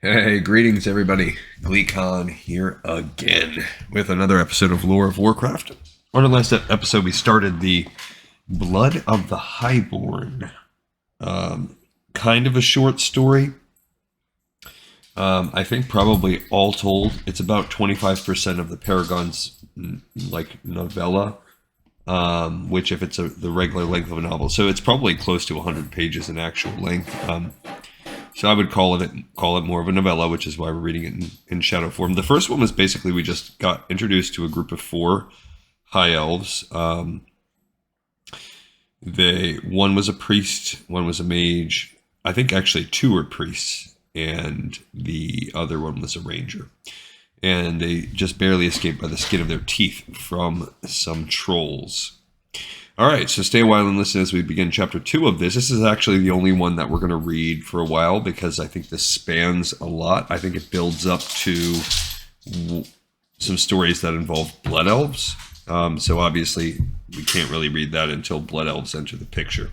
Hey, greetings everybody. GleeCon here again with another episode of Lore of Warcraft. On the last episode, we started the Blood of the Highborne. Kind of a short story. I think probably all told, it's about 25% of the Paragon's novella, which if it's the regular length of a novel, so it's probably close to 100 pages in actual length. So I would call it more of a novella, which is why we're reading it in shadow form. The first one was basically we just got introduced to a group of 4 high elves. One was a priest, one was a mage. I think actually 2 were priests, and the other one was a ranger. And they just barely escaped by the skin of their teeth from some trolls. All right, so stay a while and listen as we begin chapter 2 of this. This is actually the only one that we're going to read for a while because I think this spans a lot. I think it builds up to some stories that involve blood elves. So obviously we can't really read that until blood elves enter the picture.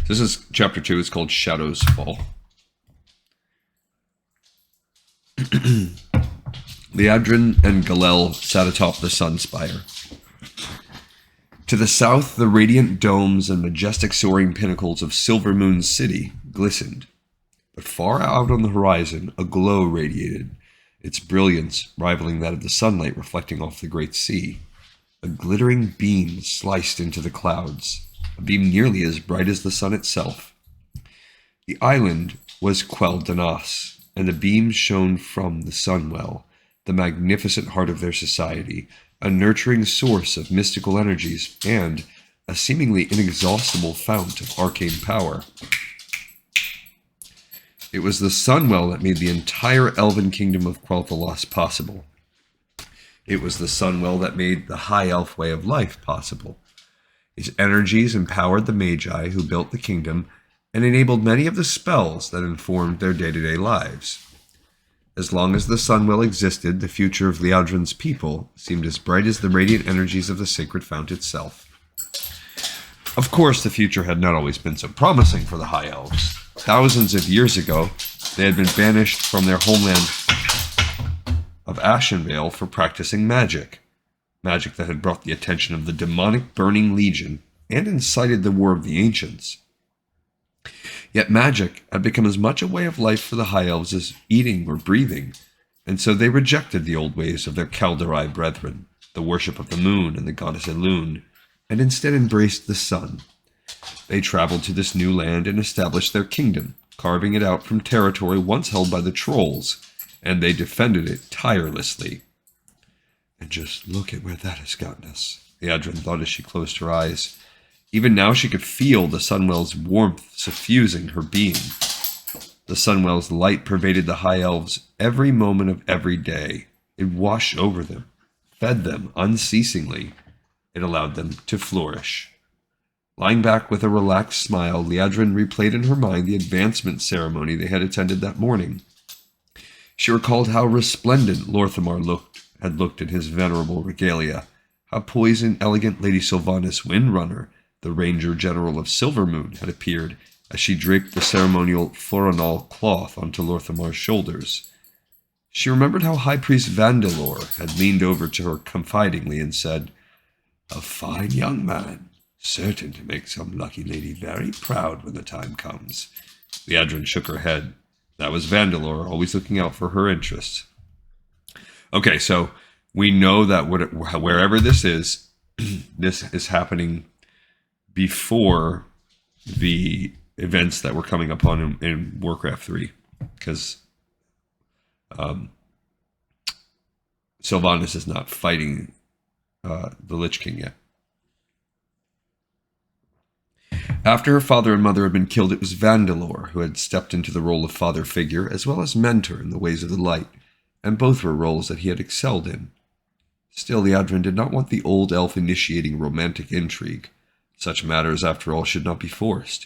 This is chapter 2. It's called Shadows Fall. Liadrin and Galel sat atop the sun spire. To the south, the radiant domes and majestic soaring pinnacles of Silvermoon City glistened. But far out on the horizon, a glow radiated, its brilliance rivaling that of the sunlight reflecting off the great sea. A glittering beam sliced into the clouds, a beam nearly as bright as the sun itself. The island was Quel'Danas, and the beam shone from the Sunwell, the magnificent heart of their society, a nurturing source of mystical energies, and a seemingly inexhaustible fount of arcane power. It was the Sunwell that made the entire Elven kingdom of Quel'Thalas possible. It was the Sunwell that made the High Elf way of life possible. Its energies empowered the Magi who built the kingdom and enabled many of the spells that informed their day-to-day lives. As long as the Sunwell existed, the future of Liadrin's people seemed as bright as the radiant energies of the sacred fount itself. Of course, the future had not always been so promising for the High Elves. Thousands of years ago, they had been banished from their homeland of Ashenvale for practicing magic. Magic that had brought the attention of the demonic Burning Legion and incited the War of the Ancients. Yet magic had become as much a way of life for the High Elves as eating or breathing, and so they rejected the old ways of their Kaldari brethren, the worship of the moon and the goddess Elune, and instead embraced the sun. They traveled to this new land and established their kingdom, carving it out from territory once held by the trolls, and they defended it tirelessly. And just look at where that has gotten us, Liadrin thought as she closed her eyes. Even now she could feel the Sunwell's warmth suffusing her being. The Sunwell's light pervaded the High Elves every moment of every day. It washed over them, fed them unceasingly. It allowed them to flourish. Lying back with a relaxed smile, Liadrin replayed in her mind the advancement ceremony they had attended that morning. She recalled how resplendent Lorthamar had looked in his venerable regalia, how poised and elegant Lady Sylvanas Windrunner, the Ranger General of Silvermoon, had appeared as she draped the ceremonial Floronal cloth onto Lorthamar's shoulders. She remembered how High Priest Vandalor had leaned over to her confidingly and said, "A fine young man, certain to make some lucky lady very proud when the time comes." Liadrin shook her head. That was Vandalor, always looking out for her interests. Okay, so we know that wherever this is happening before the events that were coming upon in Warcraft 3, because Sylvanas is not fighting the Lich King yet. After her father and mother had been killed, it was Vandalor who had stepped into the role of father figure as well as mentor in the ways of the light, and both were roles that he had excelled in. Still, Liadrin did not want the old elf initiating romantic intrigue. Such matters, after all, should not be forced.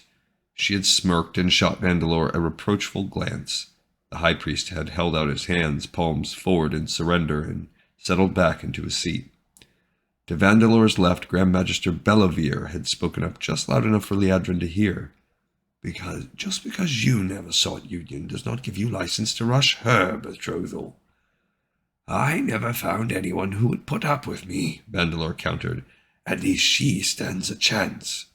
She had smirked and shot Vandalor a reproachful glance. The High Priest had held out his hands, palms forward in surrender, and settled back into his seat. To Vandalor's left, Grand Magister Bellavir had spoken up just loud enough for Liadrin to hear. Just because you never sought union does not give you license to rush her betrothal. I never found anyone who would put up with me, Bandalore countered. At least she stands a chance.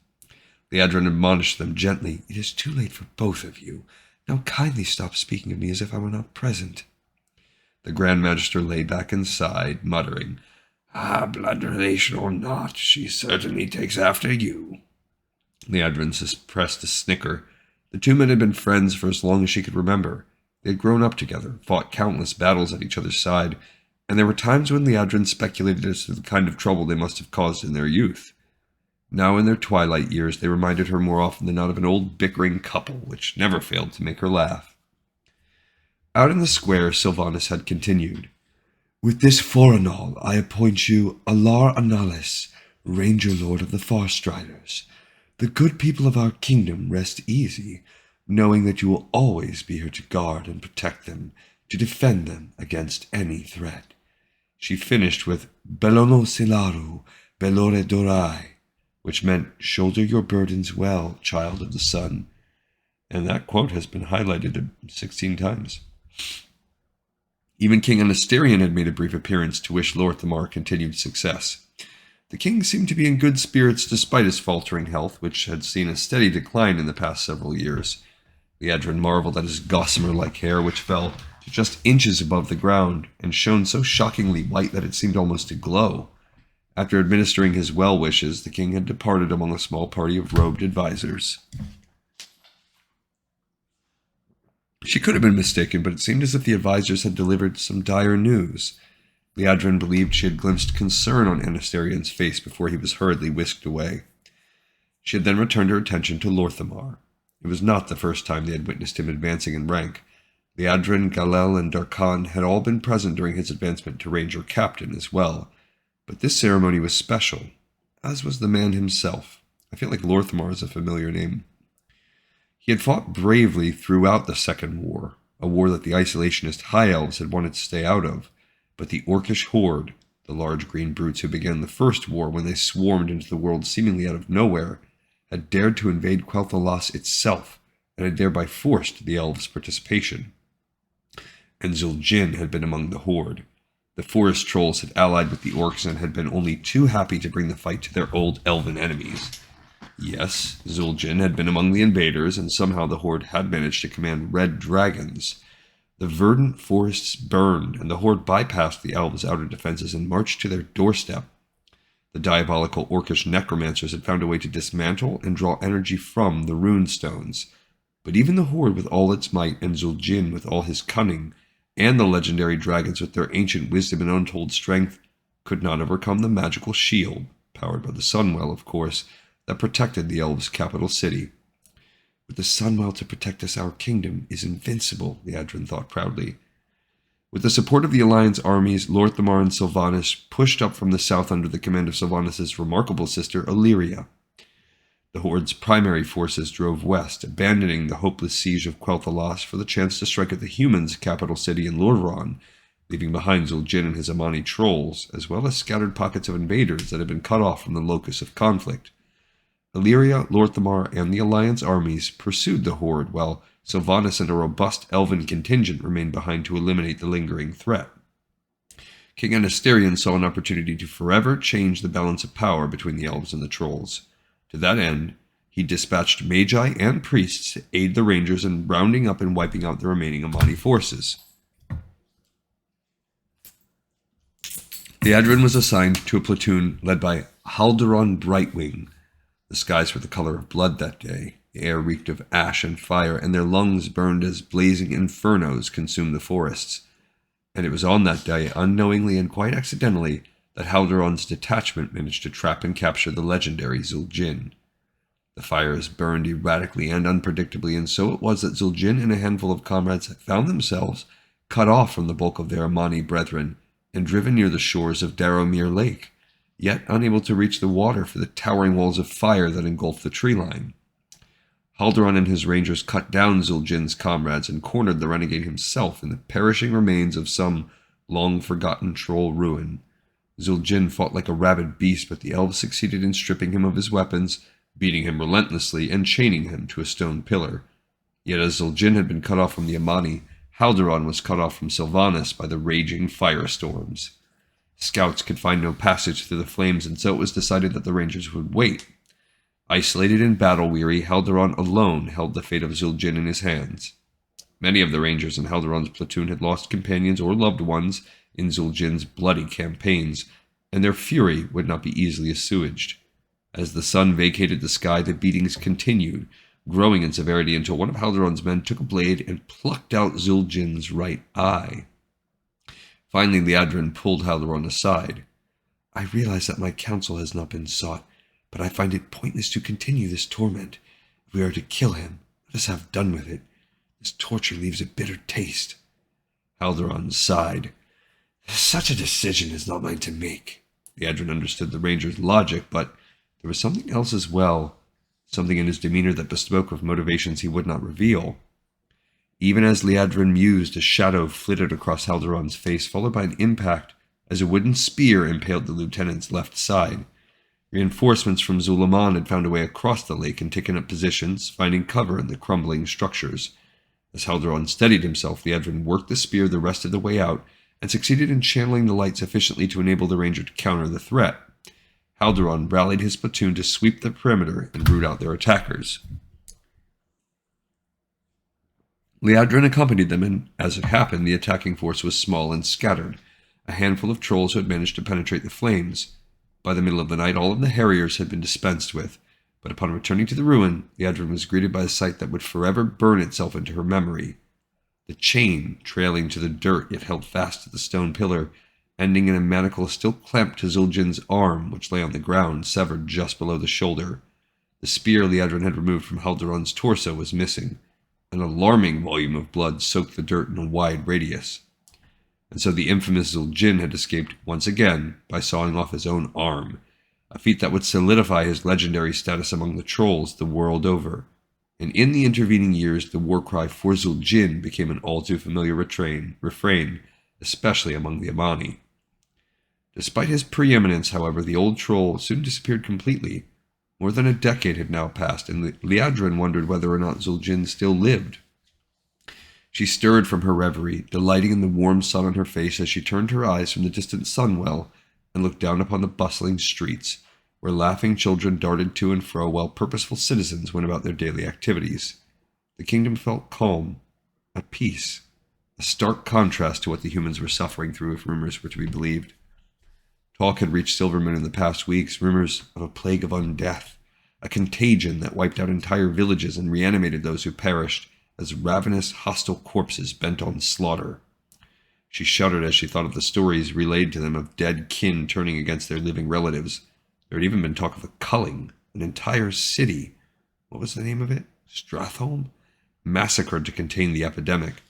Liadrin admonished them gently. It is too late for both of you. Now kindly stop speaking of me as if I were not present. The Grand Magister lay back and sighed, muttering, Blood relation or not, she certainly takes after you. Liadrin suppressed a snicker. The two men had been friends for as long as she could remember. They had grown up together, fought countless battles at each other's side, and there were times when Liadrin speculated as to the kind of trouble they must have caused in their youth. Now in their twilight years, they reminded her more often than not of an old bickering couple, which never failed to make her laugh. Out in the square, Sylvanas had continued, With this Foranal, I appoint you Alar Analis, Ranger Lord of the Farstriders. The good people of our kingdom rest easy, knowing that you will always be here to guard and protect them, to defend them against any threat. She finished with Belono Silaru, Belore Dorai, which meant, shoulder your burdens well, child of the sun. And that quote has been highlighted 16 times. Even King Anasterion had made a brief appearance to wish Lorthamar continued success. The king seemed to be in good spirits despite his faltering health, which had seen a steady decline in the past several years. Liadrin marveled at his gossamer-like hair, which fell to just inches above the ground and shone so shockingly white that it seemed almost to glow. After administering his well wishes, the king had departed among a small party of robed advisors. She could have been mistaken, but it seemed as if the advisors had delivered some dire news. Liadrin believed she had glimpsed concern on Anasterion's face before he was hurriedly whisked away. She had then returned her attention to Lorthamar. It was not the first time they had witnessed him advancing in rank. Liadrin, Galel, and Darkan had all been present during his advancement to Ranger Captain as well, but this ceremony was special, as was the man himself. I feel like Lorthamar is a familiar name. He had fought bravely throughout the Second War, a war that the isolationist High Elves had wanted to stay out of, but the Orcish Horde, the large green brutes who began the First War when they swarmed into the world seemingly out of nowhere, had dared to invade Quel'Thalas itself, and had thereby forced the elves' participation. And Zul'jin had been among the Horde. The forest trolls had allied with the orcs and had been only too happy to bring the fight to their old elven enemies. Yes, Zul'jin had been among the invaders, and somehow the Horde had managed to command red dragons. The verdant forests burned, and the Horde bypassed the elves' outer defenses and marched to their doorstep. The diabolical orcish necromancers had found a way to dismantle and draw energy from the rune stones. But even the Horde with all its might, and Zul'jin with all his cunning, and the legendary dragons with their ancient wisdom and untold strength, could not overcome the magical shield, powered by the Sunwell, of course, that protected the elves' capital city. With the Sunwell to protect us, our kingdom is invincible, Liadrin thought proudly. With the support of the Alliance armies, Lorthamar and Sylvanas pushed up from the south under the command of Sylvanas' remarkable sister, Illyria. The Horde's primary forces drove west, abandoning the hopeless siege of Quel'Thalas for the chance to strike at the humans' capital city in Lordaeron, leaving behind Zul'jin and his Amani trolls, as well as scattered pockets of invaders that had been cut off from the locus of conflict. Illyria, Lorthamar, and the Alliance armies pursued the Horde, while Sylvanas and a robust elven contingent remained behind to eliminate the lingering threat. King Anasterion saw an opportunity to forever change the balance of power between the elves and the trolls. To that end, he dispatched magi and priests to aid the rangers in rounding up and wiping out the remaining Amani forces. Liadrin was assigned to a platoon led by Haldoran Brightwing. The skies were the color of blood that day. The air reeked of ash and fire, and their lungs burned as blazing infernos consumed the forests. And it was on that day, unknowingly and quite accidentally, that Haldoran's detachment managed to trap and capture the legendary Zul'jin. The fires burned erratically and unpredictably, and so it was that Zul'jin and a handful of comrades found themselves cut off from the bulk of their Amani brethren and driven near the shores of Daromir Lake, yet unable to reach the water for the towering walls of fire that engulfed the tree line. Haldoran and his rangers cut down Zul'jin's comrades and cornered the renegade himself in the perishing remains of some long-forgotten troll ruin. Zul'jin fought like a rabid beast, but the elves succeeded in stripping him of his weapons, beating him relentlessly and chaining him to a stone pillar. Yet as Zul'jin had been cut off from the Amani, Haldoran was cut off from Sylvanas by the raging firestorms. Scouts could find no passage through the flames, and so it was decided that the Rangers would wait. Isolated and battle-weary, Haldoran alone held the fate of Zul'jin in his hands. Many of the Rangers in Haldoran's platoon had lost companions or loved ones in Zul'jin's bloody campaigns, and their fury would not be easily assuaged. As the sun vacated the sky, the beatings continued, growing in severity until one of Haldoran's men took a blade and plucked out Zul'jin's right eye. Finally, Liadrin pulled Haldoran aside. "I realize that my counsel has not been sought, but I find it pointless to continue this torment. If we are to kill him, let us have done with it. This torture leaves a bitter taste." Haldoran sighed. "Such a decision is not mine to make." Liadrin understood the ranger's logic, but there was something else as well, something in his demeanor that bespoke of motivations he would not reveal. Even as Liadrin mused, a shadow flitted across Haldoran's face, followed by an impact as a wooden spear impaled the lieutenant's left side. Reinforcements from Zul'Aman had found a way across the lake and taken up positions, finding cover in the crumbling structures. As Haldoran steadied himself, Liadrin worked the spear the rest of the way out and succeeded in channeling the light sufficiently to enable the ranger to counter the threat. Haldoran rallied his platoon to sweep the perimeter and root out their attackers. Liadrin accompanied them, and, as it happened, the attacking force was small and scattered, a handful of trolls who had managed to penetrate the flames. By the middle of the night, all of the harriers had been dispensed with, but upon returning to the ruin, Liadrin was greeted by a sight that would forever burn itself into her memory. The chain, trailing to the dirt, yet held fast to the stone pillar, ending in a manacle still clamped to Zul'jin's arm, which lay on the ground, severed just below the shoulder. The spear Liadrin had removed from Haldoran's torso was missing. An alarming volume of blood soaked the dirt in a wide radius. And so the infamous Zul'jin had escaped once again by sawing off his own arm, a feat that would solidify his legendary status among the trolls the world over. And in the intervening years, the war cry for Zul'jin became an all-too-familiar refrain, especially among the Amani. Despite his preeminence, however, the old troll soon disappeared completely. More than a decade had now passed, and Liadrin wondered whether or not Zul'jin still lived. She stirred from her reverie, delighting in the warm sun on her face as she turned her eyes from the distant sunwell and looked down upon the bustling streets, where laughing children darted to and fro while purposeful citizens went about their daily activities. The kingdom felt calm, at peace, a stark contrast to what the humans were suffering through if rumors were to be believed. Talk had reached Silvermoon in the past weeks, rumors of a plague of undeath, a contagion that wiped out entire villages and reanimated those who perished as ravenous, hostile corpses bent on slaughter. She shuddered as she thought of the stories relayed to them of dead kin turning against their living relatives. There had even been talk of a culling, an entire city. What was the name of it? Stratholme? Massacred to contain the epidemic.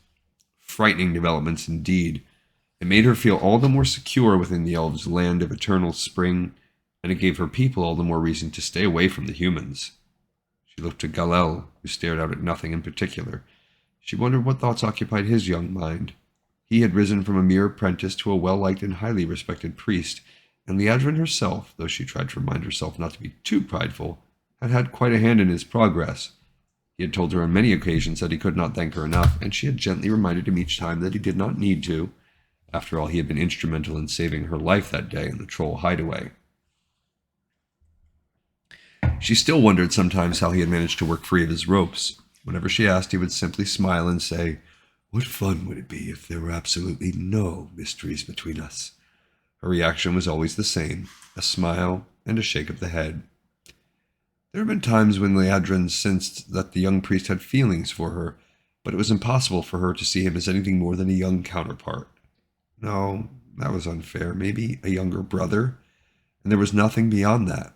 Frightening developments indeed. It made her feel all the more secure within the elves' land of eternal spring, and it gave her people all the more reason to stay away from the humans. She looked to Galel, who stared out at nothing in particular. She wondered what thoughts occupied his young mind. He had risen from a mere apprentice to a well-liked and highly respected priest, and Liadrin herself, though she tried to remind herself not to be too prideful, had had quite a hand in his progress. He had told her on many occasions that he could not thank her enough, and she had gently reminded him each time that he did not need to. After all, he had been instrumental in saving her life that day in the troll hideaway. She still wondered sometimes how he had managed to work free of his ropes. Whenever she asked, he would simply smile and say, "What fun would it be if there were absolutely no mysteries between us?" Her reaction was always the same, a smile and a shake of the head. There had been times when Liadrin sensed that the young priest had feelings for her, but it was impossible for her to see him as anything more than a young counterpart. No, that was unfair. Maybe a younger brother, and there was nothing beyond that.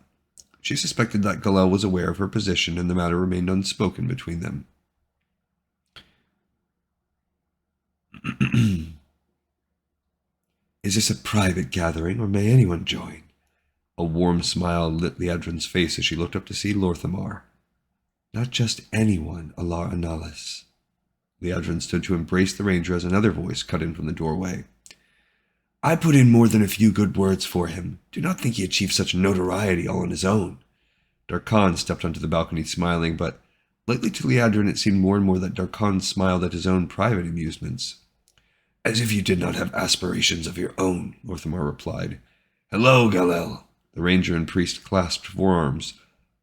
She suspected that Galel was aware of her position, and the matter remained unspoken between them. "Is this a private gathering, or may anyone join?" A warm smile lit Liadrin's face as she looked up to see Lorthamar. "Not just anyone, Alar Analis." Liadrin stood to embrace the ranger as another voice cut in from the doorway. "I put in more than a few good words for him. Do not think he achieved such notoriety all on his own. Darkan stepped onto the balcony smiling, but lately to Liadrin it seemed more and more that Darkan smiled at his own private amusements. As if you did not have aspirations of your own, Lorthamar replied. Hello, Galel. The ranger and priest clasped forearms.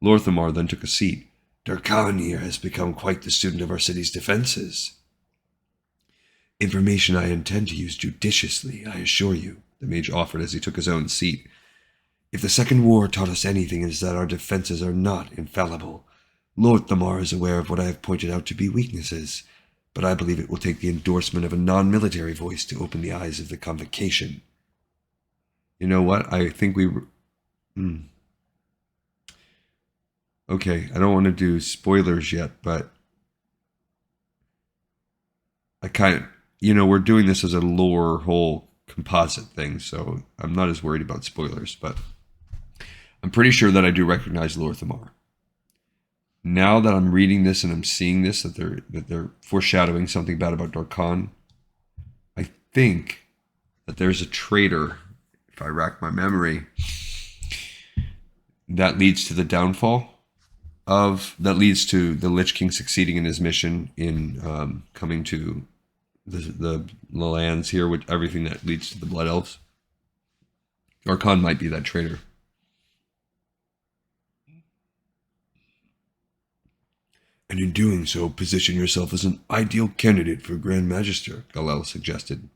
Lorthamar then took a seat. Darkan here has become quite the student of our city's defenses. Information I intend to use judiciously, I assure you, the mage offered as he took his own seat. If the Second War taught us anything, it is that our defenses are not infallible. Lorthamar is aware of what I have pointed out to be weaknesses, but I believe it will take the endorsement of a non-military voice to open the eyes of the convocation. You know what? I think we... Okay, I don't want to do spoilers yet, but I kind of... we're doing this as a lore whole composite thing, so I'm not as worried about spoilers, but I'm pretty sure that I do recognize Lorthamar. Now that I'm reading this and I'm seeing this, that they're foreshadowing something bad about Darkan, I think that there's a traitor, if I rack my memory, that leads to the downfall that leads to the Lich King succeeding in his mission in coming to the lands here, with everything that leads to the Blood Elves. Darkan might be that traitor. And in doing so, position yourself as an ideal candidate for Grand Magister, Galel suggested.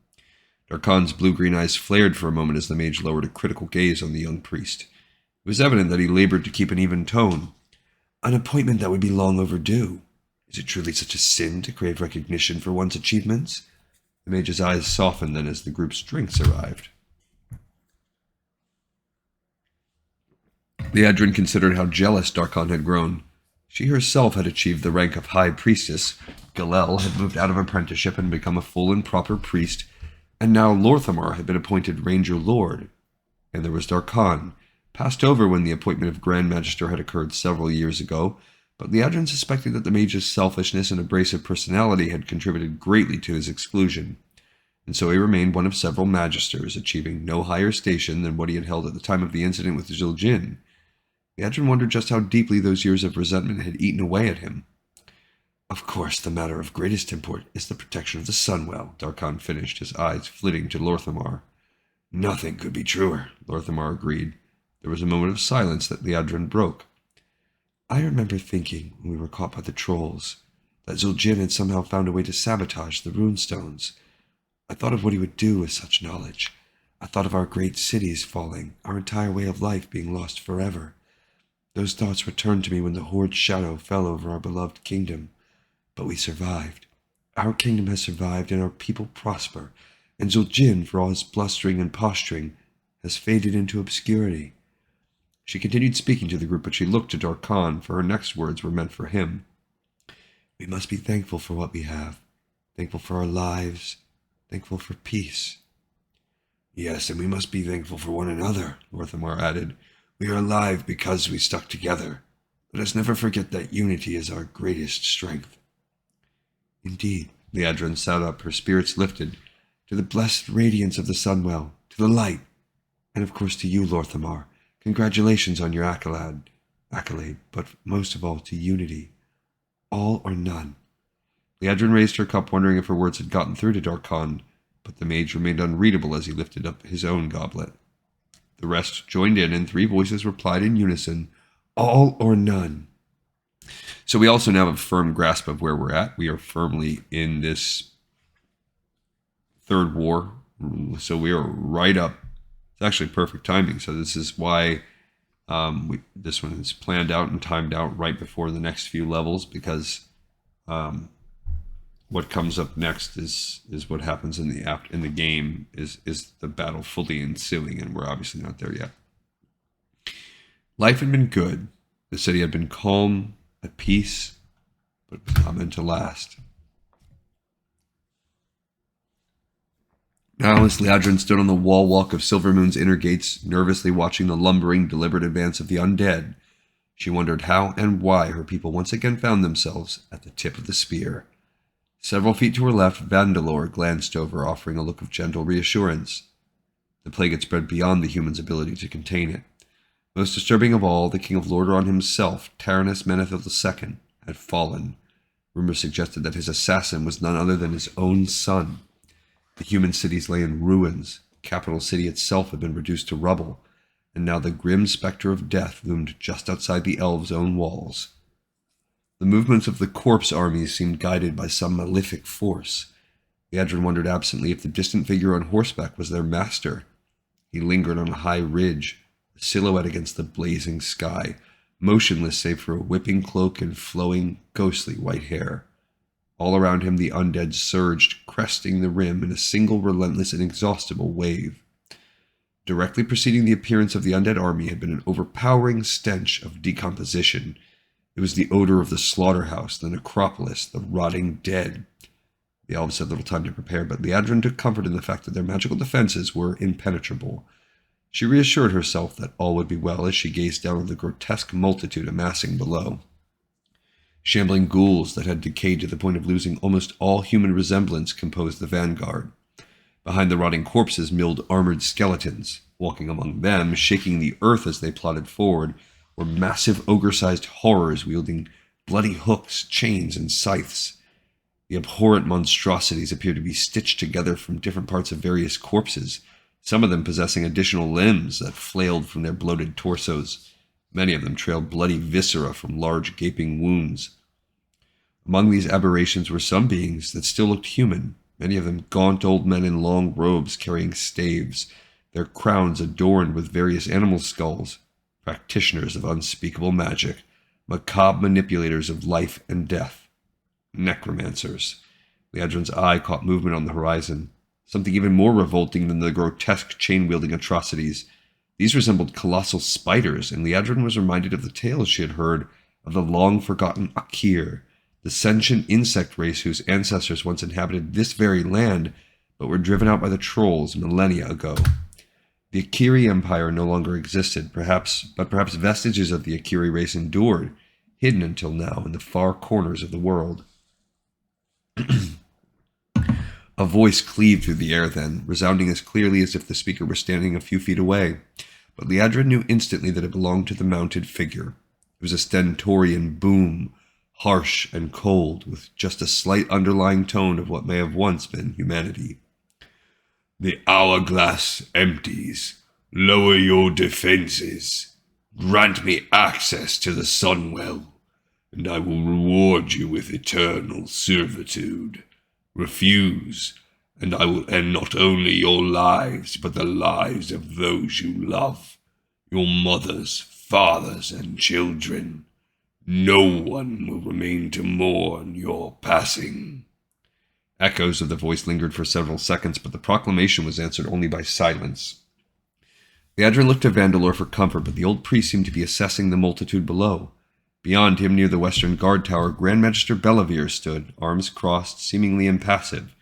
Darkan's blue-green eyes flared for a moment as the mage lowered a critical gaze on the young priest. It was evident that he labored to keep an even tone. An appointment that would be long overdue. Is it truly such a sin to crave recognition for one's achievements? The mage's eyes softened then as the group's drinks arrived. Liadrin considered how jealous Darkan had grown. She herself had achieved the rank of High Priestess, Galel had moved out of apprenticeship and become a full and proper priest, and now Lorthamar had been appointed Ranger Lord. And there was Darkan, passed over when the appointment of Grand Magister had occurred several years ago, but Liadrin suspected that the mage's selfishness and abrasive personality had contributed greatly to his exclusion, and so he remained one of several magisters, achieving no higher station than what he had held at the time of the incident with Zul'jin. Liadrin wondered just how deeply those years of resentment had eaten away at him. Of course, the matter of greatest import is the protection of the Sunwell, Darkan finished, his eyes flitting to Lorthamar. Nothing could be truer, Lorthamar agreed. There was a moment of silence that Liadrin broke. I remember thinking, when we were caught by the trolls, that Zul'jin had somehow found a way to sabotage the runestones. I thought of what he would do with such knowledge. I thought of our great cities falling, our entire way of life being lost forever. Those thoughts returned to me when the Horde's shadow fell over our beloved kingdom. But we survived. Our kingdom has survived, and our people prosper, and Zul'jin, for all his blustering and posturing, has faded into obscurity. She continued speaking to the group, but she looked to Darkan, for her next words were meant for him. We must be thankful for what we have, thankful for our lives, thankful for peace. Yes, and we must be thankful for one another, Lorthamar added. We are alive because we stuck together. Let us never forget that unity is our greatest strength. Indeed, Liadrin sat up, her spirits lifted, to the blessed radiance of the Sunwell, to the light, and of course to you, Lorthamar. Congratulations on your accolade, but most of all to unity. All or none. Liadrin raised her cup, wondering if her words had gotten through to Darkan, but the mage remained unreadable as he lifted up his own goblet. The rest joined in, and 3 voices replied in unison, all or none. So we also now have a firm grasp of where we're at. We are firmly in this third war, so we are right up. It's actually perfect timing, so this is why this one is planned out and timed out right before the next few levels, because what comes up next is what happens in the game is the battle fully ensuing, and we're obviously not there yet. Life had been good. The city had been calm, at peace, but it was not meant to last. Now, as Liadrin stood on the wall walk of Silvermoon's inner gates, nervously watching the lumbering, deliberate advance of the undead, she wondered how and why her people once again found themselves at the tip of the spear. Several feet to her left, Vandalore glanced over, offering a look of gentle reassurance. The plague had spread beyond the human's ability to contain it. Most disturbing of all, the king of Lordaeron himself, Taranis Menethil II, had fallen. Rumors suggested that his assassin was none other than his own son. The human cities lay in ruins. The capital city itself had been reduced to rubble, and now the grim specter of death loomed just outside the elves' own walls. The movements of the corpse armies seemed guided by some malefic force. Liadrin wondered absently if the distant figure on horseback was their master. He lingered on a high ridge, a silhouette against the blazing sky, motionless save for a whipping cloak and flowing, ghostly white hair. All around him the undead surged, cresting the rim in a single relentless and inexhaustible wave. Directly preceding the appearance of the undead army had been an overpowering stench of decomposition. It was the odor of the slaughterhouse, the necropolis, the rotting dead. The elves had little time to prepare, but Liadrin took comfort in the fact that their magical defenses were impenetrable. She reassured herself that all would be well as she gazed down on the grotesque multitude amassing below. Shambling ghouls that had decayed to the point of losing almost all human resemblance composed the vanguard. Behind the rotting corpses milled armored skeletons. Walking among them, shaking the earth as they plodded forward, were massive ogre-sized horrors wielding bloody hooks, chains, and scythes. The abhorrent monstrosities appeared to be stitched together from different parts of various corpses, some of them possessing additional limbs that flailed from their bloated torsos. Many of them trailed bloody viscera from large gaping wounds. Among these aberrations were some beings that still looked human, many of them gaunt old men in long robes carrying staves, their crowns adorned with various animal skulls, practitioners of unspeakable magic, macabre manipulators of life and death, necromancers. Liadrin's eye caught movement on the horizon, something even more revolting than the grotesque chain-wielding atrocities. These resembled colossal spiders, and Liadrin was reminded of the tales she had heard of the long-forgotten Akir, the sentient insect race whose ancestors once inhabited this very land, but were driven out by the trolls millennia ago. The Akiri Empire no longer existed, but perhaps vestiges of the Akiri race endured, hidden until now in the far corners of the world. A voice cleaved through the air then, resounding as clearly as if the speaker were standing a few feet away, but Liadrin knew instantly that it belonged to the mounted figure. It was a stentorian boom, harsh and cold, with just a slight underlying tone of what may have once been humanity. "The hourglass empties. Lower your defenses. Grant me access to the Sunwell, and I will reward you with eternal servitude. Refuse, and I will end not only your lives, but the lives of those you love, your mothers, fathers, and children. No one will remain to mourn your passing." Echoes of the voice lingered for several seconds, but the proclamation was answered only by silence. Liadrin looked to Vandalor for comfort, but the old priest seemed to be assessing the multitude below. Beyond him, near the western guard tower, Grand Magister Bellavir stood, arms crossed, seemingly impassive.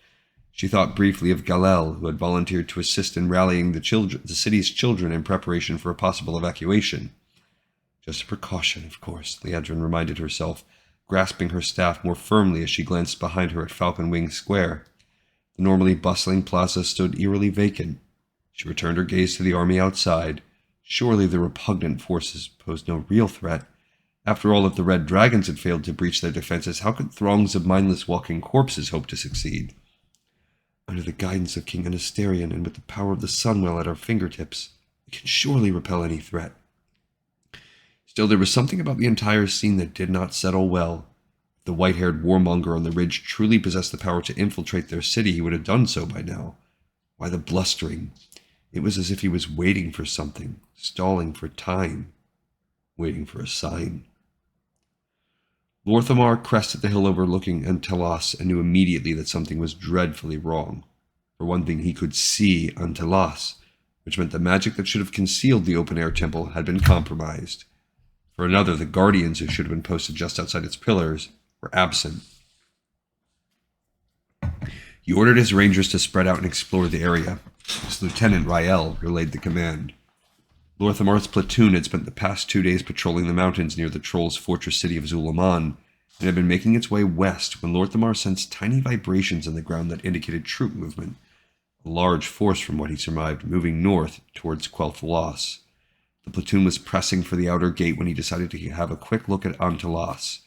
She thought briefly of Galel, who had volunteered to assist in rallying the city's children in preparation for a possible evacuation. Just a precaution, of course, Liadrin reminded herself, grasping her staff more firmly as she glanced behind her at Falcon Wing Square. The normally bustling plaza stood eerily vacant. She returned her gaze to the army outside. Surely the repugnant forces posed no real threat. After all, if the Red Dragons had failed to breach their defenses, how could throngs of mindless walking corpses hope to succeed? Under the guidance of King Anasterion and with the power of the Sunwell at our fingertips, we can surely repel any threat. Still, there was something about the entire scene that did not settle well. If the white-haired warmonger on the ridge truly possessed the power to infiltrate their city, he would have done so by now. Why the blustering? It was as if he was waiting for something, stalling for time, waiting for a sign. Lorthamar crested the hill overlooking Antelas and knew immediately that something was dreadfully wrong. For one thing, he could see Antelas, which meant the magic that should have concealed the open-air temple had been compromised. For another, the guardians who should have been posted just outside its pillars were absent. He ordered his rangers to spread out and explore the area. His Lieutenant Rael relayed the command. Lorthamar's platoon had spent the past 2 days patrolling the mountains near the trolls' fortress city of Zulaman, and had been making its way west when Lorthamar sensed tiny vibrations in the ground that indicated troop movement. A large force, from what he surmised, moving north towards Quel'Thalas. The platoon was pressing for the outer gate when he decided to have a quick look at Antalas.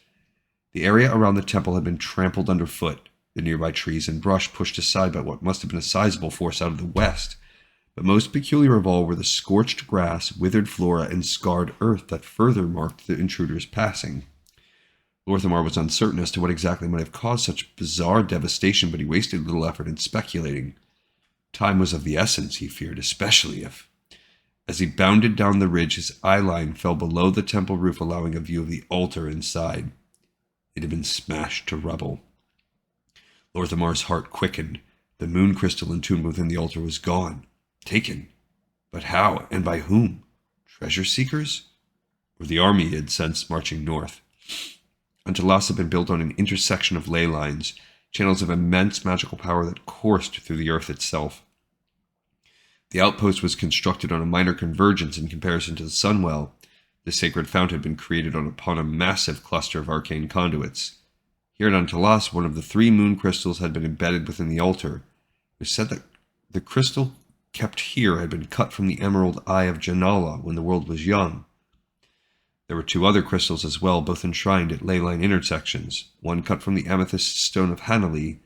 The area around the temple had been trampled underfoot, the nearby trees and brush pushed aside by what must have been a sizable force out of the west. But most peculiar of all were the scorched grass, withered flora, and scarred earth that further marked the intruders' passing. Lorthamar was uncertain as to what exactly might have caused such bizarre devastation, but he wasted little effort in speculating. Time was of the essence, he feared, especially if... As he bounded down the ridge, his eye line fell below the temple roof, allowing a view of the altar inside. It had been smashed to rubble. Lorthamar's heart quickened. The moon crystal entombed within the altar was gone. Taken. But how, and by whom? Treasure seekers? Or the army he had sensed marching north? Antalas had been built on an intersection of ley lines, channels of immense magical power that coursed through the earth itself. The outpost was constructed on a minor convergence in comparison to the Sunwell. The sacred fount had been created upon a massive cluster of arcane conduits. Here at Antalas, one of the 3 moon crystals had been embedded within the altar. It was said that the crystal kept here had been cut from the emerald eye of Janala when the world was young. There were 2 other crystals as well, both enshrined at ley line intersections, one cut from the amethyst stone of Hanali,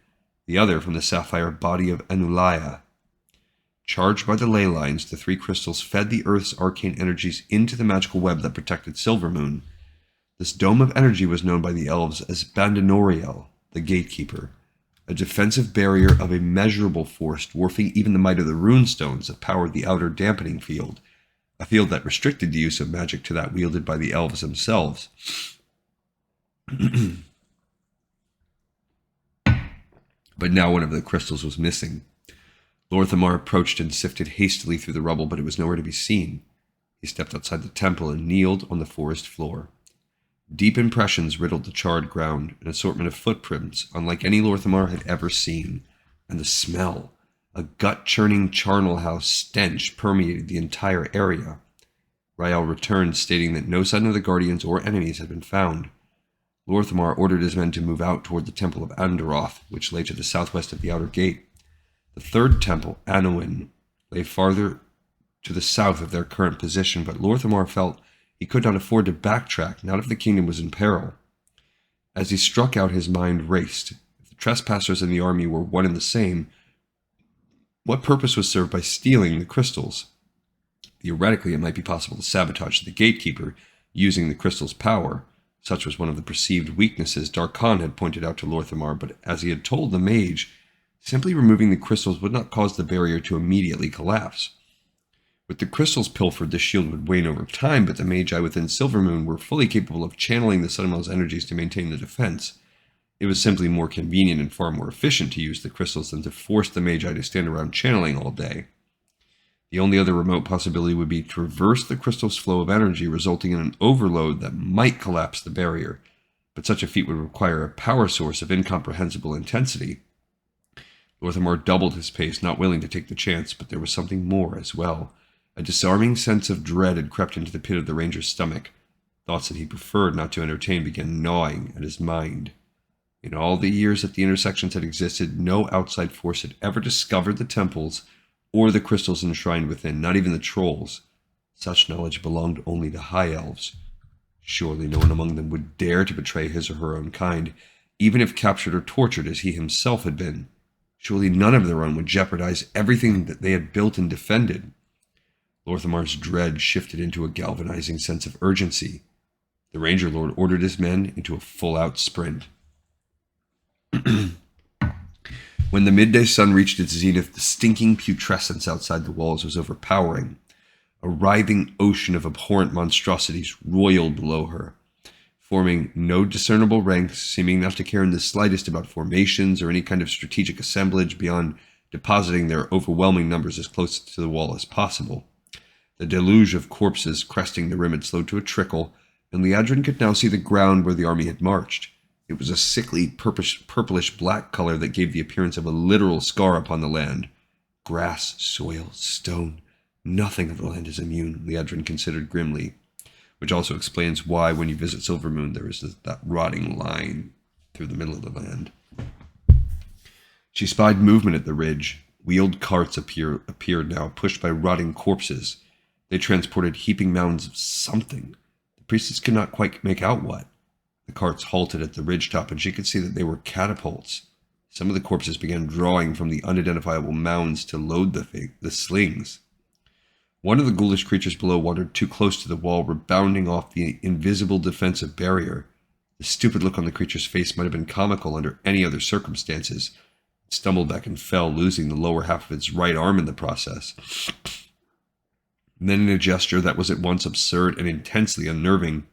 the other from the sapphire body of Anulaya. Charged by the ley lines, the 3 crystals fed the Earth's arcane energies into the magical web that protected Silvermoon. This dome of energy was known by the elves as Bandinoriel, the gatekeeper, a defensive barrier of immeasurable force, dwarfing even the might of the runestones that powered the outer dampening field, a field that restricted the use of magic to that wielded by the elves themselves. But now one of the crystals was missing. Lorthamar approached and sifted hastily through the rubble, but it was nowhere to be seen. He stepped outside the temple and kneeled on the forest floor. Deep impressions riddled the charred ground, an assortment of footprints unlike any Lorthamar had ever seen, and the smell, a gut-churning charnel house stench, permeated the entire area. Rael returned, stating that no sign of the Guardians or enemies had been found. Lorthamar ordered his men to move out toward the Temple of Andaroth, which lay to the southwest of the outer gate. The 3rd temple, Anowin, lay farther to the south of their current position, but Lorthamar felt he could not afford to backtrack, not if the kingdom was in peril. As he struck out, his mind raced. If the trespassers and the army were one and the same, what purpose was served by stealing the crystals? Theoretically, it might be possible to sabotage the gatekeeper using the crystal's power. Such was one of the perceived weaknesses Darkhan had pointed out to Lorthamar, but as he had told the mage, simply removing the crystals would not cause the barrier to immediately collapse. With the crystals pilfered, the shield would wane over time, but the Magi within Silvermoon were fully capable of channeling the Sunwell's energies to maintain the defense. It was simply more convenient and far more efficient to use the crystals than to force the Magi to stand around channeling all day. The only other remote possibility would be to reverse the crystal's flow of energy, resulting in an overload that might collapse the barrier, but such a feat would require a power source of incomprehensible intensity. Lorthamar doubled his pace, not willing to take the chance, but there was something more as well. A disarming sense of dread had crept into the pit of the ranger's stomach. Thoughts that he preferred not to entertain began gnawing at his mind. In all the years that the intersections had existed, no outside force had ever discovered the temples or the crystals enshrined within, not even the trolls. Such knowledge belonged only to high elves. Surely no one among them would dare to betray his or her own kind, even if captured or tortured as he himself had been. Surely none of their own would jeopardize everything that they had built and defended. Lorthamar's dread shifted into a galvanizing sense of urgency. The Ranger Lord ordered his men into a full-out sprint. When the midday sun reached its zenith, the stinking putrescence outside the walls was overpowering. A writhing ocean of abhorrent monstrosities roiled below her, forming no discernible ranks, seeming not to care in the slightest about formations or any kind of strategic assemblage beyond depositing their overwhelming numbers as close to the wall as possible. The deluge of corpses cresting the rim had slowed to a trickle, and Liadrin could now see the ground where the army had marched. It was a sickly purplish black color that gave the appearance of a literal scar upon the land. Grass, soil, stone, nothing of the land is immune, Liadrin considered grimly, which also explains why when you visit Silvermoon there is that rotting line through the middle of the land. She spied movement at the ridge. Wheeled carts appeared now, pushed by rotting corpses. They transported heaping mounds of something. The priestess could not quite make out what. The carts halted at the ridgetop, and she could see that they were catapults. Some of the corpses began drawing from the unidentifiable mounds to load the slings. One of the ghoulish creatures below wandered too close to the wall, rebounding off the invisible defensive barrier. The stupid look on the creature's face might have been comical under any other circumstances. It stumbled back and fell, losing the lower half of its right arm in the process. And then in a gesture that was at once absurd and intensely unnerving,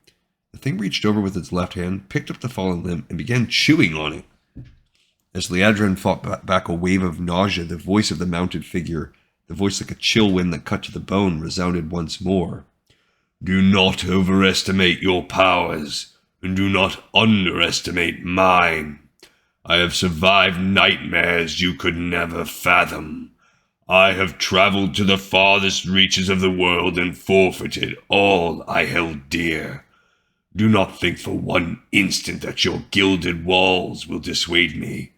the thing reached over with its left hand, picked up the fallen limb, and began chewing on it. As Liadrin fought back a wave of nausea, the voice of the mounted figure, the voice like a chill wind that cut to the bone, resounded once more. "Do not overestimate your powers, and do not underestimate mine. I have survived nightmares you could never fathom. I have traveled to the farthest reaches of the world and forfeited all I held dear. Do not think for one instant that your gilded walls will dissuade me.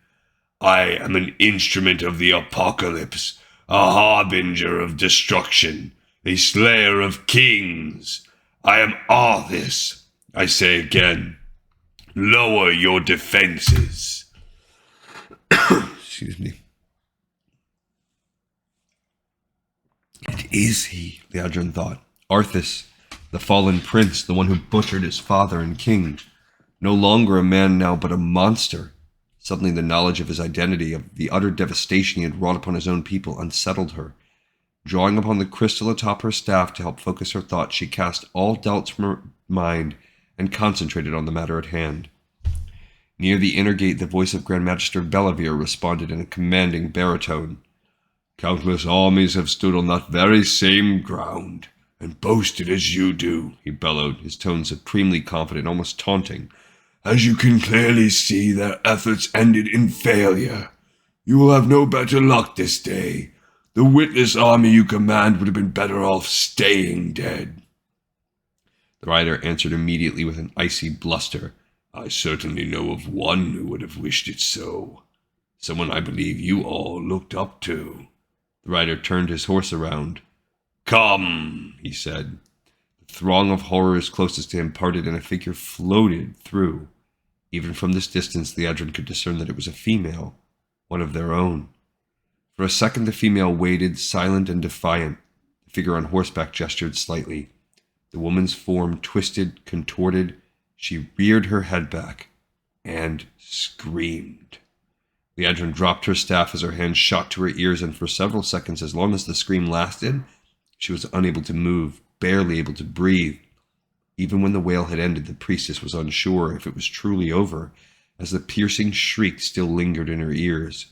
I am an instrument of the apocalypse, a harbinger of destruction, a slayer of kings. I am Arthas. I say again, lower your defenses." Excuse me. It is he, Liadrin thought. Arthas, the fallen prince, the one who butchered his father and king. No longer a man now, but a monster. Suddenly the knowledge of his identity, of the utter devastation he had wrought upon his own people, unsettled her. Drawing upon the crystal atop her staff to help focus her thoughts, she cast all doubts from her mind and concentrated on the matter at hand. Near the inner gate, the voice of Grand Magister Belavir responded in a commanding baritone. "Countless armies have stood on that very same ground, and boasted as you do," he bellowed, his tone supremely confident, almost taunting. "As you can clearly see, their efforts ended in failure. You will have no better luck this day. The witless army you command would have been better off staying dead." The rider answered immediately with an icy bluster. "I certainly know of one who would have wished it so. Someone I believe you all looked up to." The rider turned his horse around. "Come," he said. The throng of horrors closest to him parted, and a figure floated through. Even from this distance, Liadrin could discern that it was a female, one of their own. For a second, the female waited, silent and defiant. The figure on horseback gestured slightly. The woman's form twisted, contorted. She reared her head back and screamed. Liadrin dropped her staff as her hand shot to her ears, and for several seconds, as long as the scream lasted, she was unable to move, barely able to breathe. Even when the wail had ended, the priestess was unsure if it was truly over, as the piercing shriek still lingered in her ears.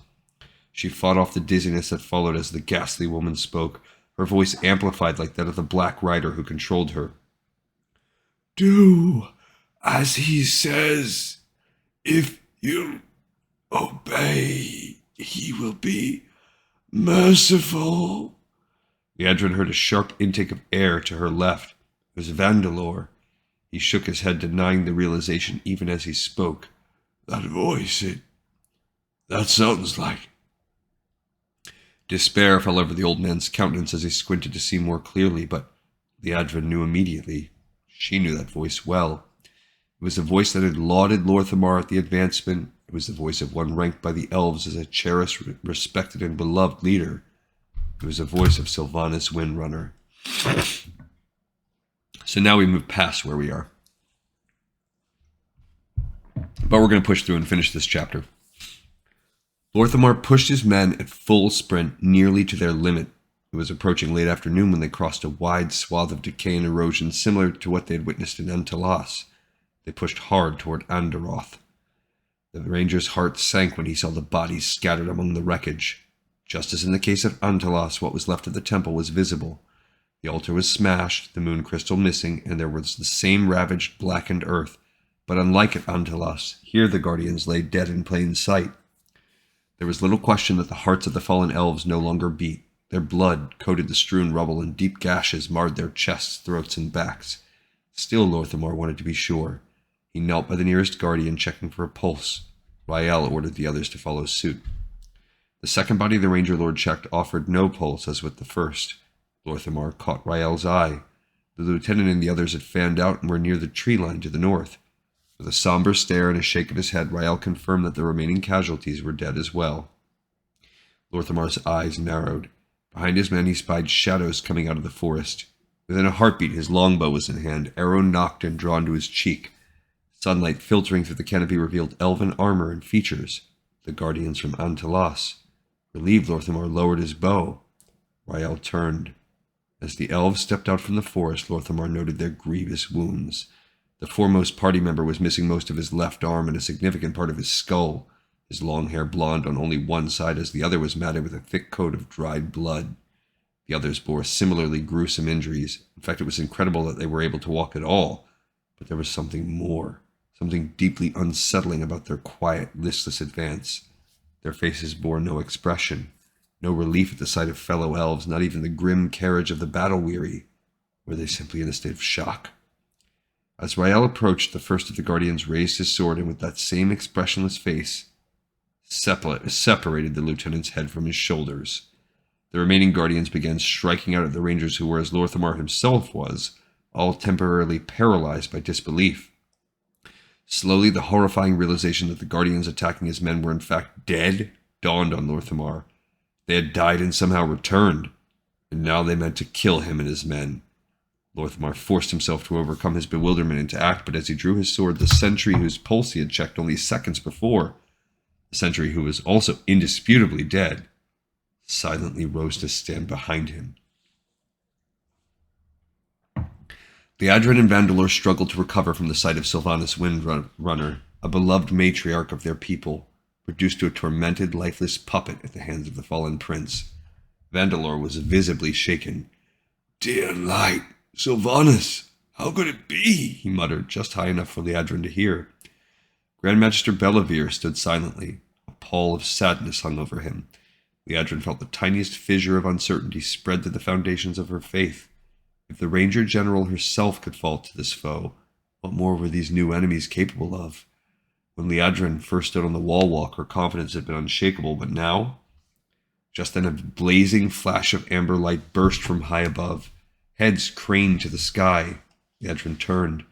She fought off the dizziness that followed as the ghastly woman spoke, her voice amplified like that of the Black Rider who controlled her. "Do as he says. If you obey, he will be merciful." Liadrin heard a sharp intake of air to her left. It was Vandalor. He shook his head, denying the realization even as he spoke. "That voice, that sounds like..." Despair fell over the old man's countenance as he squinted to see more clearly, but Liadrin knew immediately. She knew that voice well. It was the voice that had lauded Lorthamar at the advancement. It was the voice of one ranked by the elves as a cherished, respected, and beloved leader. It was the voice of Sylvanas Windrunner. So now we move past where we are. But we're going to push through and finish this chapter. Lorthamar pushed his men at full sprint, nearly to their limit. It was approaching late afternoon when they crossed a wide swath of decay and erosion similar to what they had witnessed in Antalas. They pushed hard toward Andaroth. The ranger's heart sank when he saw the bodies scattered among the wreckage. Just as in the case of Antalas, what was left of the temple was visible. The altar was smashed, the moon crystal missing, and there was the same ravaged, blackened earth. But unlike at Antalas, here the guardians lay dead in plain sight. There was little question that the hearts of the fallen elves no longer beat. Their blood coated the strewn rubble, and deep gashes marred their chests, throats, and backs. Still, Lorthamar wanted to be sure. He knelt by the nearest guardian, checking for a pulse. Rael ordered the others to follow suit. The second body the Ranger Lord checked offered no pulse as with the first. Lorthamar caught Rael's eye. The lieutenant and the others had fanned out and were near the tree line to the north. With a somber stare and a shake of his head, Rael confirmed that the remaining casualties were dead as well. Lorthamar's eyes narrowed. Behind his men he spied shadows coming out of the forest. Within a heartbeat, his longbow was in hand, arrow nocked and drawn to his cheek. Sunlight filtering through the canopy revealed elven armor and features. The guardians from Antalas. Relieved, Lorthamar lowered his bow. Rael turned. As the elves stepped out from the forest, Lorthamar noted their grievous wounds. The foremost party member was missing most of his left arm and a significant part of his skull, his long hair blonde on only one side as the other was matted with a thick coat of dried blood. The others bore similarly gruesome injuries. In fact, it was incredible that they were able to walk at all. But there was something more, something deeply unsettling about their quiet, listless advance. Their faces bore no expression, no relief at the sight of fellow elves, not even the grim carriage of the battle-weary. Were they simply in a state of shock? As Rael approached, the first of the guardians raised his sword and with that same expressionless face, separated the lieutenant's head from his shoulders. The remaining guardians began striking out at the rangers who were, as Lorthamar himself was, all temporarily paralyzed by disbelief. Slowly, the horrifying realization that the guardians attacking his men were in fact dead dawned on Lorthamar. They had died and somehow returned, and now they meant to kill him and his men. Lorthamar forced himself to overcome his bewilderment and to act, but as he drew his sword, the sentry whose pulse he had checked only seconds before, the sentry who was also indisputably dead, silently rose to stand behind him. Liadrin and Vandalor struggled to recover from the sight of Sylvanas Windrunner, a beloved matriarch of their people, reduced to a tormented, lifeless puppet at the hands of the fallen prince. Vandalor was visibly shaken. "Dear light, Sylvanas, how could it be?" he muttered, just high enough for Liadrin to hear. Grand Magister Bellavir stood silently. A pall of sadness hung over him. Liadrin felt the tiniest fissure of uncertainty spread to the foundations of her faith. If the Ranger General herself could fall to this foe, what more were these new enemies capable of? When Liadrin first stood on the wall walk, her confidence had been unshakable, but now? Just then a blazing flash of amber light burst from high above. Heads craned to the sky. Liadrin turned.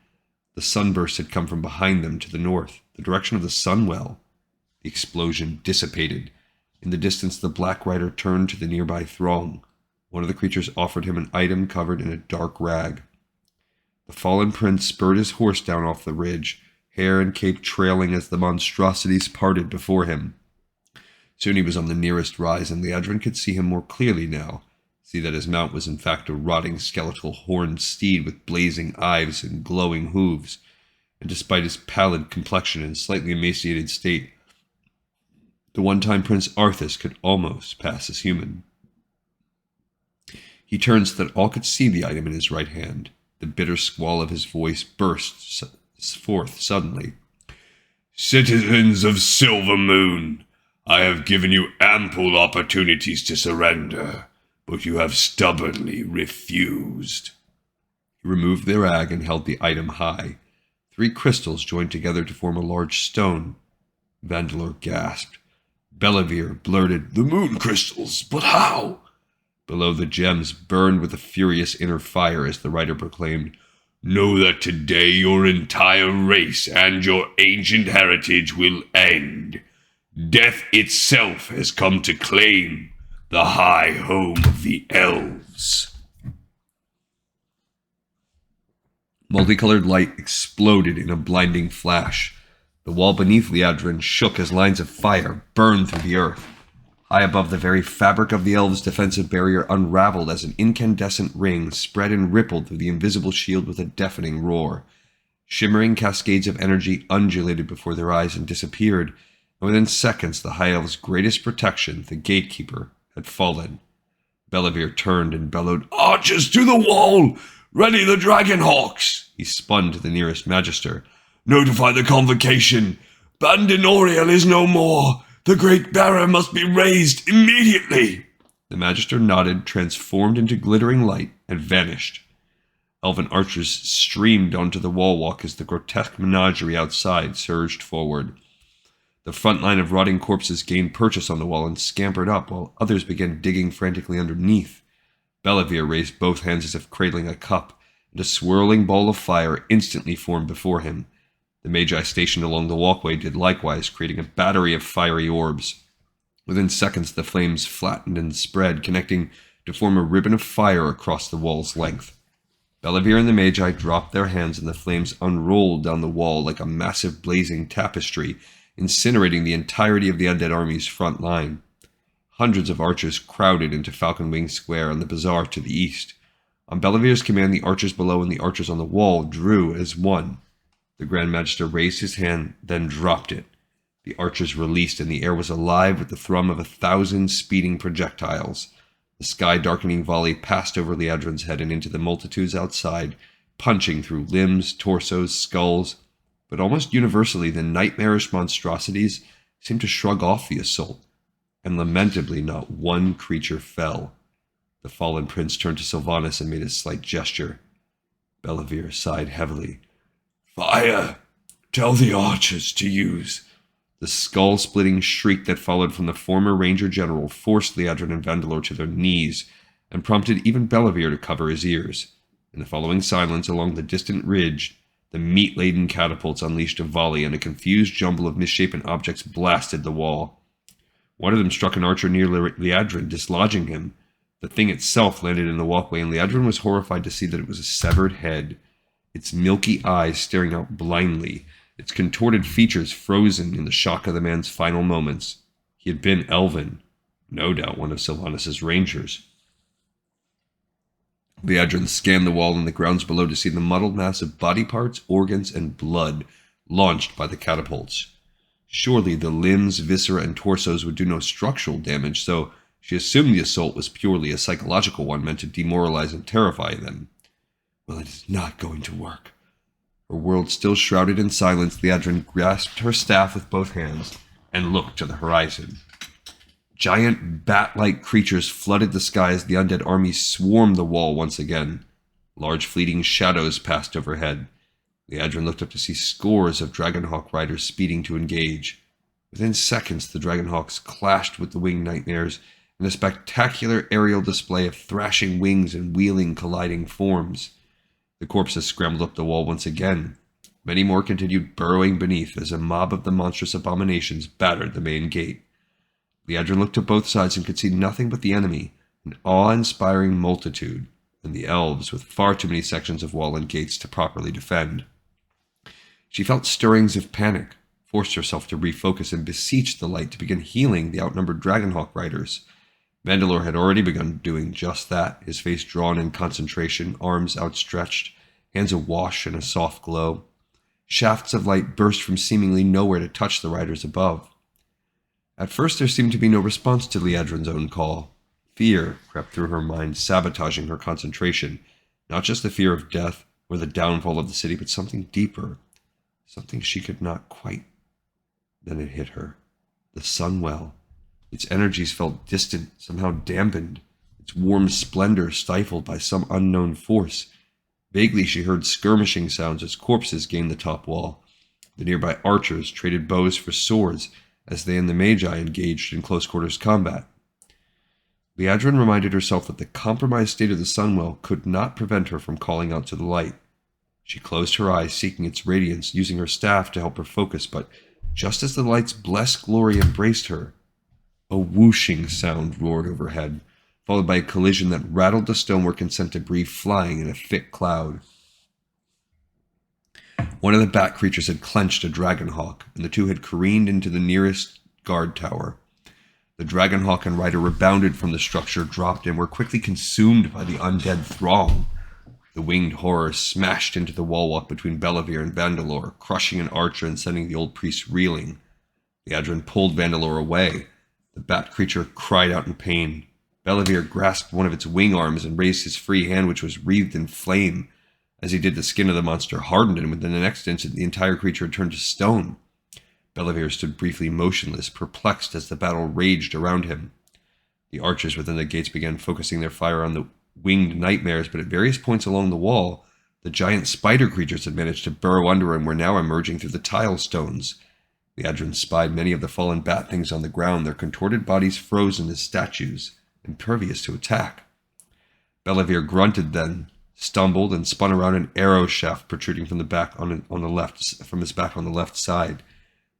The sunburst had come from behind them to the north, the direction of the Sunwell. The explosion dissipated. In the distance, the Black Rider turned to the nearby throng. One of the creatures offered him an item covered in a dark rag. The fallen prince spurred his horse down off the ridge, hair and cape trailing as the monstrosities parted before him. Soon he was on the nearest rise, and Liadrin could see him more clearly now, see that his mount was in fact a rotting skeletal horned steed with blazing eyes and glowing hooves, and despite his pallid complexion and slightly emaciated state, the one-time Prince Arthas could almost pass as human. He turned so that all could see the item in his right hand. The bitter squall of his voice burst forth suddenly. "Citizens of Silver Moon, I have given you ample opportunities to surrender, but you have stubbornly refused." He removed the rag and held the item high. 3 crystals joined together to form a large stone. Vandalor gasped. Bellavir blurted, "The moon crystals, but how?" Below, the gems burned with a furious inner fire as the rider proclaimed, "Know that today your entire race and your ancient heritage will end. Death itself has come to claim the high home of the elves." Multicolored light exploded in a blinding flash. The wall beneath Liadrin shook as lines of fire burned through the earth. High above, the very fabric of the elves' defensive barrier unraveled as an incandescent ring spread and rippled through the invisible shield with a deafening roar. Shimmering cascades of energy undulated before their eyes and disappeared, and within seconds the High Elves' greatest protection, the Gatekeeper, had fallen. Bellavir turned and bellowed, "Archers to the wall! Ready the Dragonhawks!" He spun to the nearest Magister. "Notify the convocation! Bandinoriel is no more! The great barrier must be raised immediately!" The Magister nodded, transformed into glittering light, and vanished. Elven archers streamed onto the wall walk as the grotesque menagerie outside surged forward. The front line of rotting corpses gained purchase on the wall and scampered up, while others began digging frantically underneath. Bellavir raised both hands as if cradling a cup, and a swirling ball of fire instantly formed before him. The Magi stationed along the walkway did likewise, creating a battery of fiery orbs. Within seconds, the flames flattened and spread, connecting to form a ribbon of fire across the wall's length. Bellavir and the Magi dropped their hands, and the flames unrolled down the wall like a massive blazing tapestry, incinerating the entirety of the undead army's front line. Hundreds of archers crowded into Falcon Wing Square on the bazaar to the east. On Bellavir's command, the archers below and the archers on the wall drew as one. The Grand Magister raised his hand, then dropped it. The archers released, and the air was alive with the thrum of 1,000 speeding projectiles. The sky-darkening volley passed over Liadrin's head and into the multitudes outside, punching through limbs, torsos, skulls. But almost universally, the nightmarish monstrosities seemed to shrug off the assault, and lamentably not one creature fell. The fallen prince turned to Sylvanas and made a slight gesture. Bellavir sighed heavily. "Fire! Tell the archers to use." The skull-splitting shriek that followed from the former Ranger General forced Liadrin and Vandalor to their knees, and prompted even Bellavir to cover his ears. In the following silence, along the distant ridge, the meat-laden catapults unleashed a volley, and a confused jumble of misshapen objects blasted the wall. One of them struck an archer near Liadrin, dislodging him. The thing itself landed in the walkway, and Liadrin was horrified to see that it was a severed head, its milky eyes staring out blindly, its contorted features frozen in the shock of the man's final moments. He had been Elven, no doubt one of Sylvanas' rangers. Liadrin scanned the wall and the grounds below to see the muddled mass of body parts, organs, and blood launched by the catapults. Surely the limbs, viscera, and torsos would do no structural damage, so she assumed the assault was purely a psychological one meant to demoralize and terrify them. Well, it is not going to work. Her world still shrouded in silence, Liadrin grasped her staff with both hands and looked to the horizon. Giant bat-like creatures flooded the sky as the undead army swarmed the wall once again. Large fleeting shadows passed overhead. Liadrin looked up to see scores of Dragonhawk riders speeding to engage. Within seconds, the Dragonhawks clashed with the winged nightmares in a spectacular aerial display of thrashing wings and wheeling, colliding forms. The corpses scrambled up the wall once again. Many more continued burrowing beneath as a mob of the monstrous abominations battered the main gate. Liadrin looked to both sides and could see nothing but the enemy, an awe-inspiring multitude, and the elves with far too many sections of wall and gates to properly defend. She felt stirrings of panic, forced herself to refocus and beseech the light to begin healing the outnumbered Dragonhawk riders. Vandalor had already begun doing just that, his face drawn in concentration, arms outstretched, hands awash in a soft glow. Shafts of light burst from seemingly nowhere to touch the riders above. At first there seemed to be no response to Liadrin's own call. Fear crept through her mind, sabotaging her concentration. Not just the fear of death or the downfall of the city, but something deeper. Something she could not quite. Then it hit her. The Sunwell. Its energies felt distant, somehow dampened, its warm splendor stifled by some unknown force. Vaguely she heard skirmishing sounds as corpses gained the top wall. The nearby archers traded bows for swords as they and the Magi engaged in close-quarters combat. Liadrin reminded herself that the compromised state of the Sunwell could not prevent her from calling out to the light. She closed her eyes, seeking its radiance, using her staff to help her focus, but just as the light's blessed glory embraced her, a whooshing sound roared overhead, followed by a collision that rattled the stonework and sent debris flying in a thick cloud. One of the bat creatures had clenched a Dragonhawk, and the two had careened into the nearest guard tower. The Dragonhawk and rider rebounded from the structure, dropped, and were quickly consumed by the undead throng. The winged horror smashed into the wall-walk between Bellavir and Vandalor, crushing an archer and sending the old priest reeling. Liadrin pulled Vandalor away. The bat creature cried out in pain. Bellavir grasped one of its wing arms and raised his free hand, which was wreathed in flame. As he did, the skin of the monster hardened, and within the next instant, the entire creature had turned to stone. Bellavir stood briefly motionless, perplexed as the battle raged around him. The archers within the gates began focusing their fire on the winged nightmares, but at various points along the wall, the giant spider creatures had managed to burrow under and were now emerging through the tile stones. Liadrin spied many of the fallen bat things on the ground, their contorted bodies frozen as statues, impervious to attack. Bellavir grunted then, stumbled, and spun around an arrow shaft protruding from the back on the left, from his back on the left side.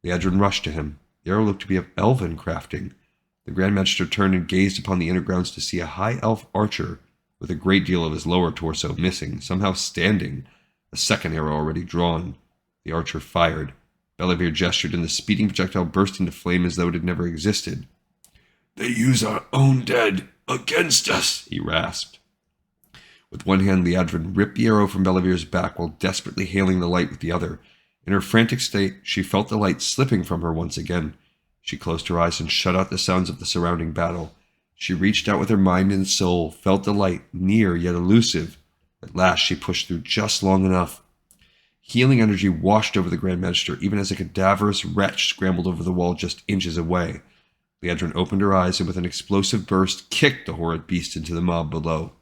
Liadrin rushed to him. The arrow looked to be of elven crafting. The Grand Magister turned and gazed upon the inner grounds to see a high elf archer, with a great deal of his lower torso missing, somehow standing, a second arrow already drawn. The archer fired. Bellavir gestured, and the speeding projectile burst into flame as though it had never existed. "They use our own dead against us," he rasped. With one hand, Liadrin ripped the arrow from Bellavir's back while desperately hailing the light with the other. In her frantic state, she felt the light slipping from her once again. She closed her eyes and shut out the sounds of the surrounding battle. She reached out with her mind and soul, felt the light, near yet elusive. At last she pushed through just long enough. Healing energy washed over the Grand Magister, even as a cadaverous wretch scrambled over the wall just inches away. Liadrin opened her eyes and with an explosive burst kicked the horrid beast into the mob below.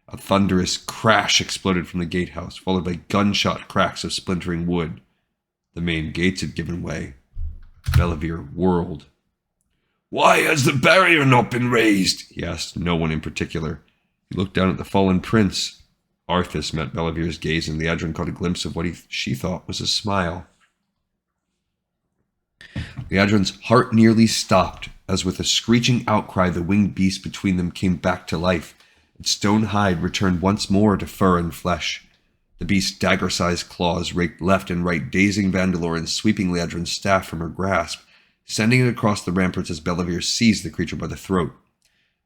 A thunderous crash exploded from the gatehouse, followed by gunshot cracks of splintering wood. The main gates had given way. Bellavir whirled. "Why has the barrier not been raised?" He asked no one in particular. He looked down at the fallen prince. Arthas met Bellavir's gaze, and Liadrin caught a glimpse of what she thought was a smile. Liadrin's heart nearly stopped, as with a screeching outcry the winged beast between them came back to life. Its stone hide returned once more to fur and flesh. The beast's dagger-sized claws raked left and right, dazing Vandalore and sweeping Liadrin's staff from her grasp, sending it across the ramparts as Bellavir seized the creature by the throat.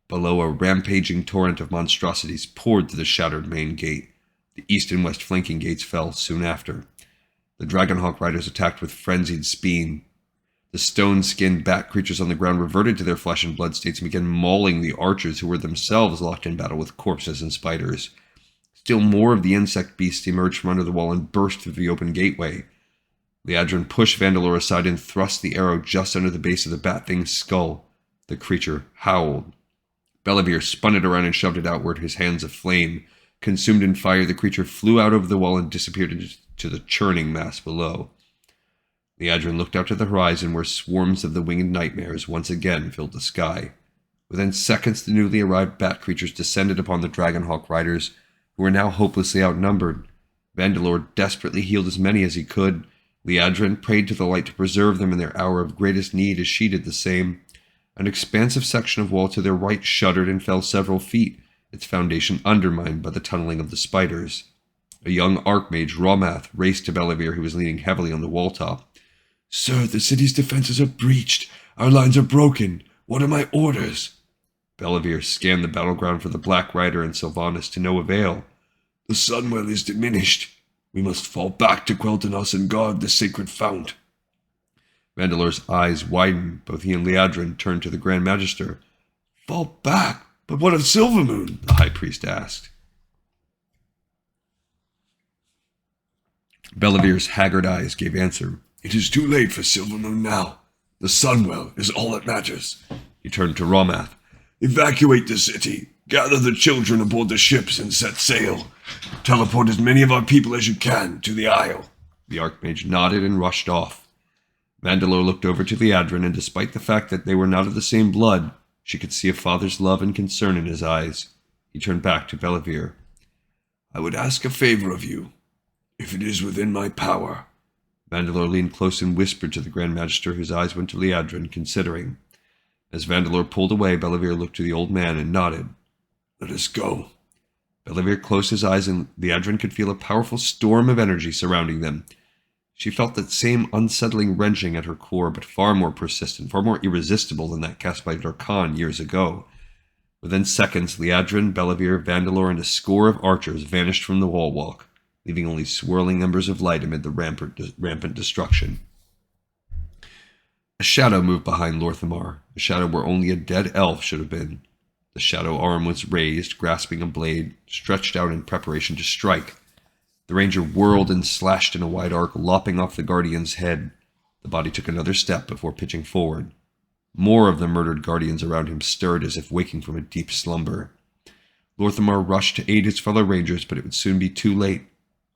Below, a rampaging torrent of monstrosities poured through the shattered main gate. The east and west flanking gates fell soon after. The Dragonhawk riders attacked with frenzied speed. The stone-skinned bat creatures on the ground reverted to their flesh and blood states and began mauling the archers who were themselves locked in battle with corpses and spiders. Still more of the insect beasts emerged from under the wall and burst through the open gateway. Liadrin pushed Vandalore aside and thrust the arrow just under the base of the bat-thing's skull. The creature howled. Bellavir spun it around and shoved it outward, his hands aflame. Consumed in fire, the creature flew out over the wall and disappeared into the churning mass below. Liadrin looked out to the horizon where swarms of the winged nightmares once again filled the sky. Within seconds, the newly arrived bat creatures descended upon the Dragonhawk riders, who were now hopelessly outnumbered. Vandalore desperately healed as many as he could. Liadrin prayed to the light to preserve them in their hour of greatest need as she did the same. An expansive section of wall to their right shuddered and fell several feet, its foundation undermined by the tunneling of the spiders. A young archmage, Romath, raced to Bellavir, who was leaning heavily on the wall top. "Sir, the city's defenses are breached. Our lines are broken. What are my orders?" Bellavir scanned the battleground for the Black Rider and Sylvanas to no avail. "The Sunwell is diminished. We must fall back to Quel'Thanas and guard the sacred fount." Vandalore's eyes widened. Both he and Liadrin turned to the Grand Magister. "Fall back? But what of Silvermoon?" the High Priest asked. Bellavir's haggard eyes gave answer. "It is too late for Silvermoon now. The Sunwell is all that matters." He turned to Romath. "Evacuate the city. Gather the children aboard the ships and set sail. Teleport as many of our people as you can to the Isle." The Archmage nodded and rushed off. Vandalore looked over to Liadrin, and despite the fact that they were not of the same blood, she could see a father's love and concern in his eyes. He turned back to Bellavir. "I would ask a favor of you, if it is within my power." Vandalore leaned close and whispered to the Grand Magister, whose eyes went to Liadrin, considering. As Vandalore pulled away, Bellavir looked to the old man and nodded. "Let us go." Bellavir closed his eyes, and Liadrin could feel a powerful storm of energy surrounding them. She felt that same unsettling wrenching at her core, but far more persistent, far more irresistible than that cast by Darkhan years ago. Within seconds, Liadrin, Bellavir, Vandalore, and a score of archers vanished from the wall walk, leaving only swirling embers of light amid the rampant destruction. A shadow moved behind Lorthamar, a shadow where only a dead elf should have been. The shadow arm was raised, grasping a blade, stretched out in preparation to strike. The ranger whirled and slashed in a wide arc, lopping off the guardian's head. The body took another step before pitching forward. More of the murdered guardians around him stirred as if waking from a deep slumber. Lorthamar rushed to aid his fellow rangers, but it would soon be too late.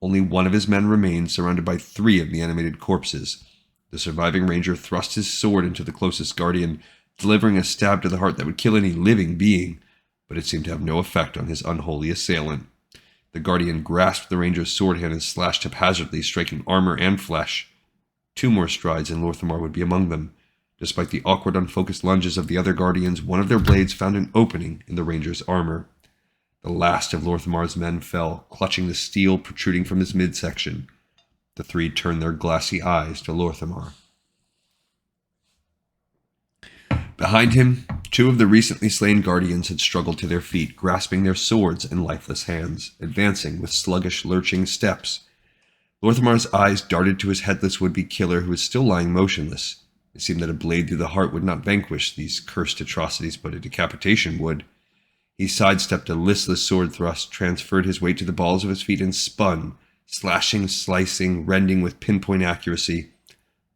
Only one of his men remained, surrounded by 3 of the animated corpses. The surviving ranger thrust his sword into the closest guardian, delivering a stab to the heart that would kill any living being. but it seemed to have no effect on his unholy assailant. The guardian grasped the ranger's sword hand and slashed haphazardly, striking armor and flesh. 2 more strides and Lorthamar would be among them. Despite the awkward, unfocused lunges of the other guardians, one of their blades found an opening in the ranger's armor. The last of Lorthamar's men fell, clutching the steel protruding from his midsection. The 3 turned their glassy eyes to Lorthamar. Behind him, 2 of the recently slain guardians had struggled to their feet, grasping their swords in lifeless hands, advancing with sluggish, lurching steps. Lorthamar's eyes darted to his headless would-be killer, who was still lying motionless. It seemed that a blade through the heart would not vanquish these cursed atrocities, but a decapitation would. He sidestepped a listless sword thrust, transferred his weight to the balls of his feet, and spun, slashing, slicing, rending with pinpoint accuracy.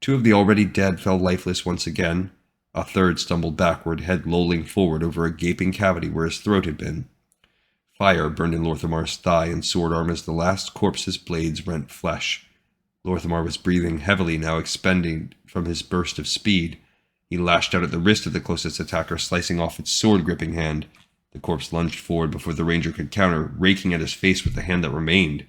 2 of the already dead fell lifeless once again. A 3rd stumbled backward, head lolling forward over a gaping cavity where his throat had been. Fire burned in Lorthamar's thigh and sword arm as the last corpse's blades rent flesh. Lorthamar was breathing heavily now, expending from his burst of speed. He lashed out at the wrist of the closest attacker, slicing off its sword-gripping hand. The corpse lunged forward before the ranger could counter, raking at his face with the hand that remained.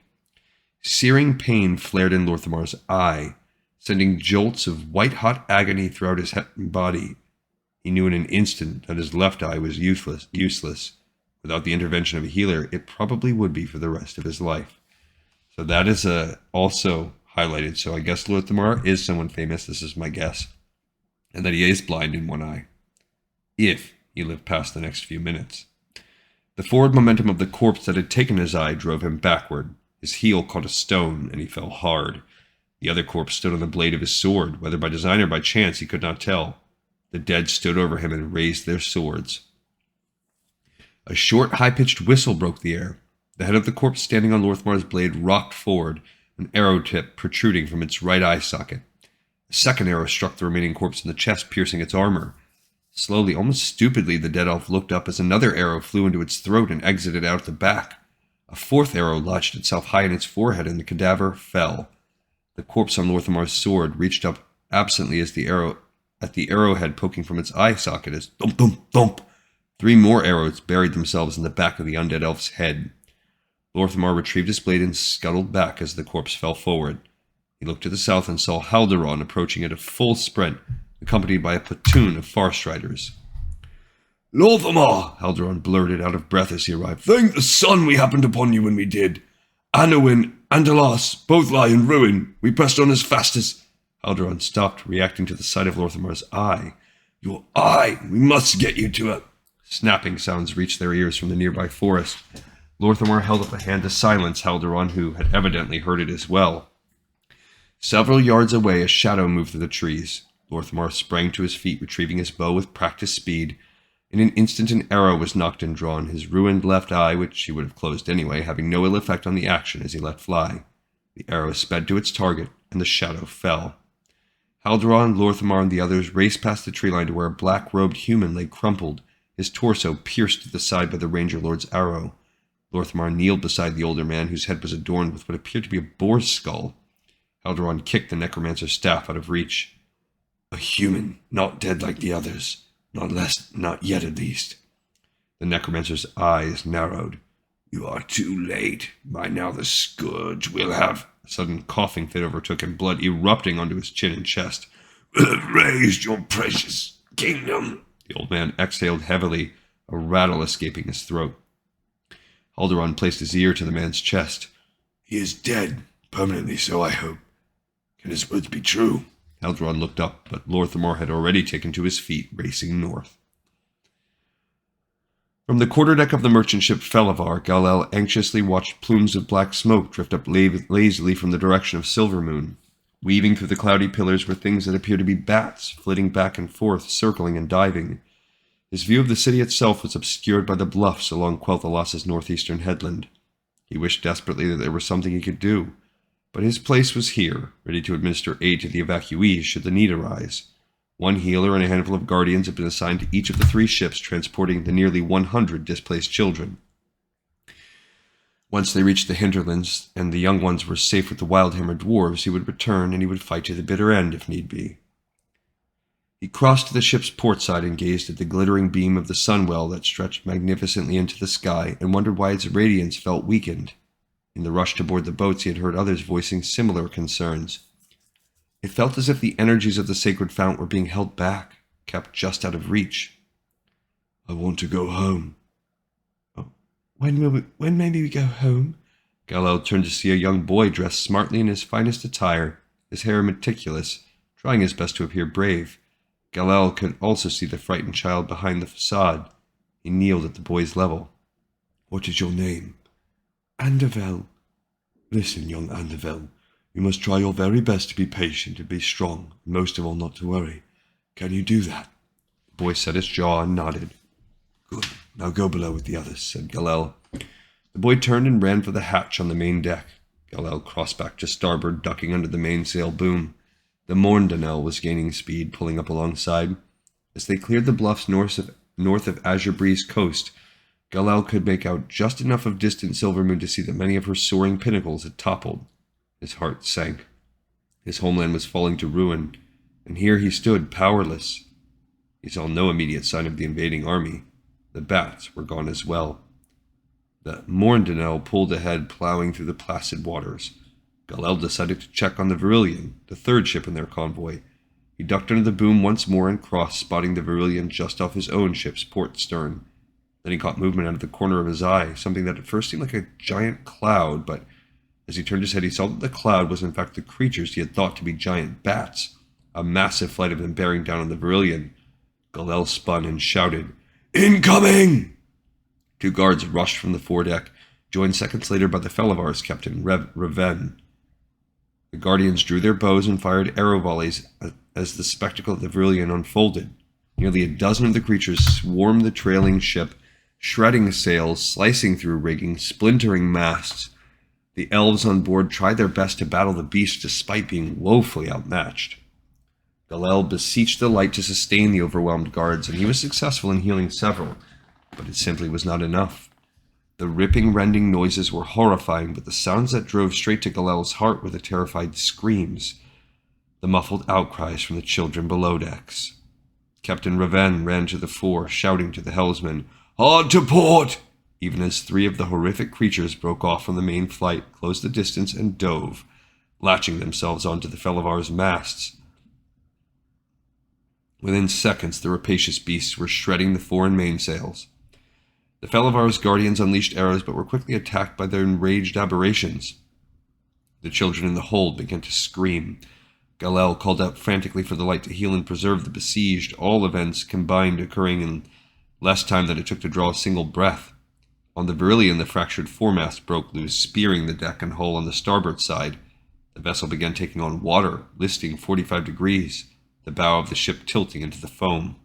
Searing pain flared in Lorthamar's eye, sending jolts of white-hot agony throughout his body. He knew in an instant that his left eye was useless. Without the intervention of a healer, it probably would be for the rest of his life. So that is also highlighted. So I guess Lorthamar is someone famous, this is my guess. And that he is blind in one eye. If he lived past the next few minutes. The forward momentum of the corpse that had taken his eye drove him backward. His heel caught a stone, and he fell hard. The other corpse stood on the blade of his sword. Whether by design or by chance, he could not tell. The dead stood over him and raised their swords. A short, high-pitched whistle broke the air. The head of the corpse standing on Lorthamar's blade rocked forward, an arrow tip protruding from its right eye socket. A second arrow struck the remaining corpse in the chest, piercing its armor. Slowly, almost stupidly, the dead elf looked up as another arrow flew into its throat and exited out the back. A 4th arrow lodged itself high in its forehead, and the cadaver fell. The corpse on Lorthamar's sword reached up absently at the arrowhead poking from its eye socket as thump, thump, thump. 3 more arrows buried themselves in the back of the undead elf's head. Lorthamar retrieved his blade and scuttled back as the corpse fell forward. He looked to the south and saw Highborne approaching at a full sprint, accompanied by a platoon of Farstriders. "Lorthamar," Highborne blurted out of breath as he arrived. "Thank the sun we happened upon you when we did. Anowin and Alas both lie in ruin. We pressed on as fast as—" Highborne stopped, reacting to the sight of Lorthamar's eye. "Your eye! We must get you to it." Snapping sounds reached their ears from the nearby forest. Lorthamar held up a hand to silence Highborne, who had evidently heard it as well. Several yards away, a shadow moved through the trees. Lorthamar sprang to his feet, retrieving his bow with practiced speed. In an instant, an arrow was knocked and drawn, his ruined left eye, which he would have closed anyway, having no ill effect on the action as he let fly. The arrow sped to its target, and the shadow fell. Highborne, Lorthamar, and the others raced past the tree line to where a black-robed human lay crumpled, his torso pierced to the side by the Ranger Lord's arrow. Lorthamar kneeled beside the older man, whose head was adorned with what appeared to be a boar's skull. Highborne kicked the necromancer's staff out of reach. "A human, not dead like the others. Not yet at least." The necromancer's eyes narrowed. "You are too late. By now the Scourge will have—" A sudden coughing fit overtook him, blood erupting onto his chin and chest. "Will have raised your precious kingdom." The old man exhaled heavily, a rattle escaping his throat. Highborne placed his ear to the man's chest. "He is dead. Permanently so, I hope. Can his words be true?" Highborne looked up, but Lorthamar had already taken to his feet, racing north. From the quarterdeck of the merchant ship Felavar, Galel anxiously watched plumes of black smoke drift up lazily from the direction of Silvermoon. Weaving through the cloudy pillars were things that appeared to be bats, flitting back and forth, circling and diving. His view of the city itself was obscured by the bluffs along Quel'Thalas's northeastern headland. He wished desperately that there was something he could do, but his place was here, ready to administer aid to the evacuees should the need arise. One healer and a handful of guardians had been assigned to each of the 3 ships transporting the nearly 100 displaced children. Once they reached the hinterlands and the young ones were safe with the Wildhammer dwarves, he would return and he would fight to the bitter end if need be. He crossed to the ship's port side and gazed at the glittering beam of the sunwell that stretched magnificently into the sky and wondered why its radiance felt weakened. In the rush to board the boats, he had heard others voicing similar concerns. It felt as if the energies of the sacred fount were being held back, kept just out of reach. I want to go home. Oh, when may we go home? Galel turned to see a young boy dressed smartly in his finest attire, his hair meticulous, trying his best to appear brave. Galel could also see the frightened child behind the facade. He kneeled at the boy's level. What is your name? Andervel. Listen, young Andervel, you must try your very best to be patient and be strong, and most of all not to worry. Can you do that? The boy set his jaw and nodded. Good. Now go below with the others, said Galel. The boy turned and ran for the hatch on the main deck. Galel crossed back to starboard, ducking under the mainsail boom. The Morndanel was gaining speed, pulling up alongside. As they cleared the bluffs north of Azure Breeze coast, Galel could make out just enough of distant Silvermoon to see that many of her soaring pinnacles had toppled. His heart sank. His homeland was falling to ruin, and here he stood, powerless. He saw no immediate sign of the invading army. The bats were gone as well. The Morndanel pulled ahead, plowing through the placid waters. Galel decided to check on the Virillion, the third ship in their convoy. He ducked under the boom once more and crossed, spotting the Virillion just off his own ship's port stern. Then he caught movement out of the corner of his eye, something that at first seemed like a giant cloud, but as he turned his head, he saw that the cloud was in fact the creatures he had thought to be giant bats, a massive flight of them bearing down on the Virillion. Galel spun and shouted, "Incoming!" 2 guards rushed from the foredeck, joined seconds later by the Felavar's captain, Raven. The Guardians drew their bows and fired arrow volleys as the spectacle of the Virillion unfolded. Nearly a dozen of the creatures swarmed the trailing ship, shredding sails, slicing through rigging, splintering masts. The elves on board tried their best to battle the beast despite being woefully outmatched. Galel beseeched the light to sustain the overwhelmed guards, and he was successful in healing several, but it simply was not enough. The ripping, rending noises were horrifying, but the sounds that drove straight to Galel's heart were the terrified screams, the muffled outcries from the children below decks. Captain Raven ran to the fore, shouting to the helmsman, "Hard to port!" even as 3 of the horrific creatures broke off from the main flight, closed the distance, and dove, latching themselves onto the Felavar's masts. Within seconds, the rapacious beasts were shredding the fore and mainsails. The Felavar's guardians unleashed arrows, but were quickly attacked by their enraged aberrations. The children in the hold began to scream. Galel called out frantically for the light to heal and preserve the besieged, all events combined occurring in less time than it took to draw a single breath. On the Virillion, the fractured foremast broke loose, spearing the deck and hull on the starboard side. The vessel began taking on water, listing 45 degrees, the bow of the ship tilting into the foam.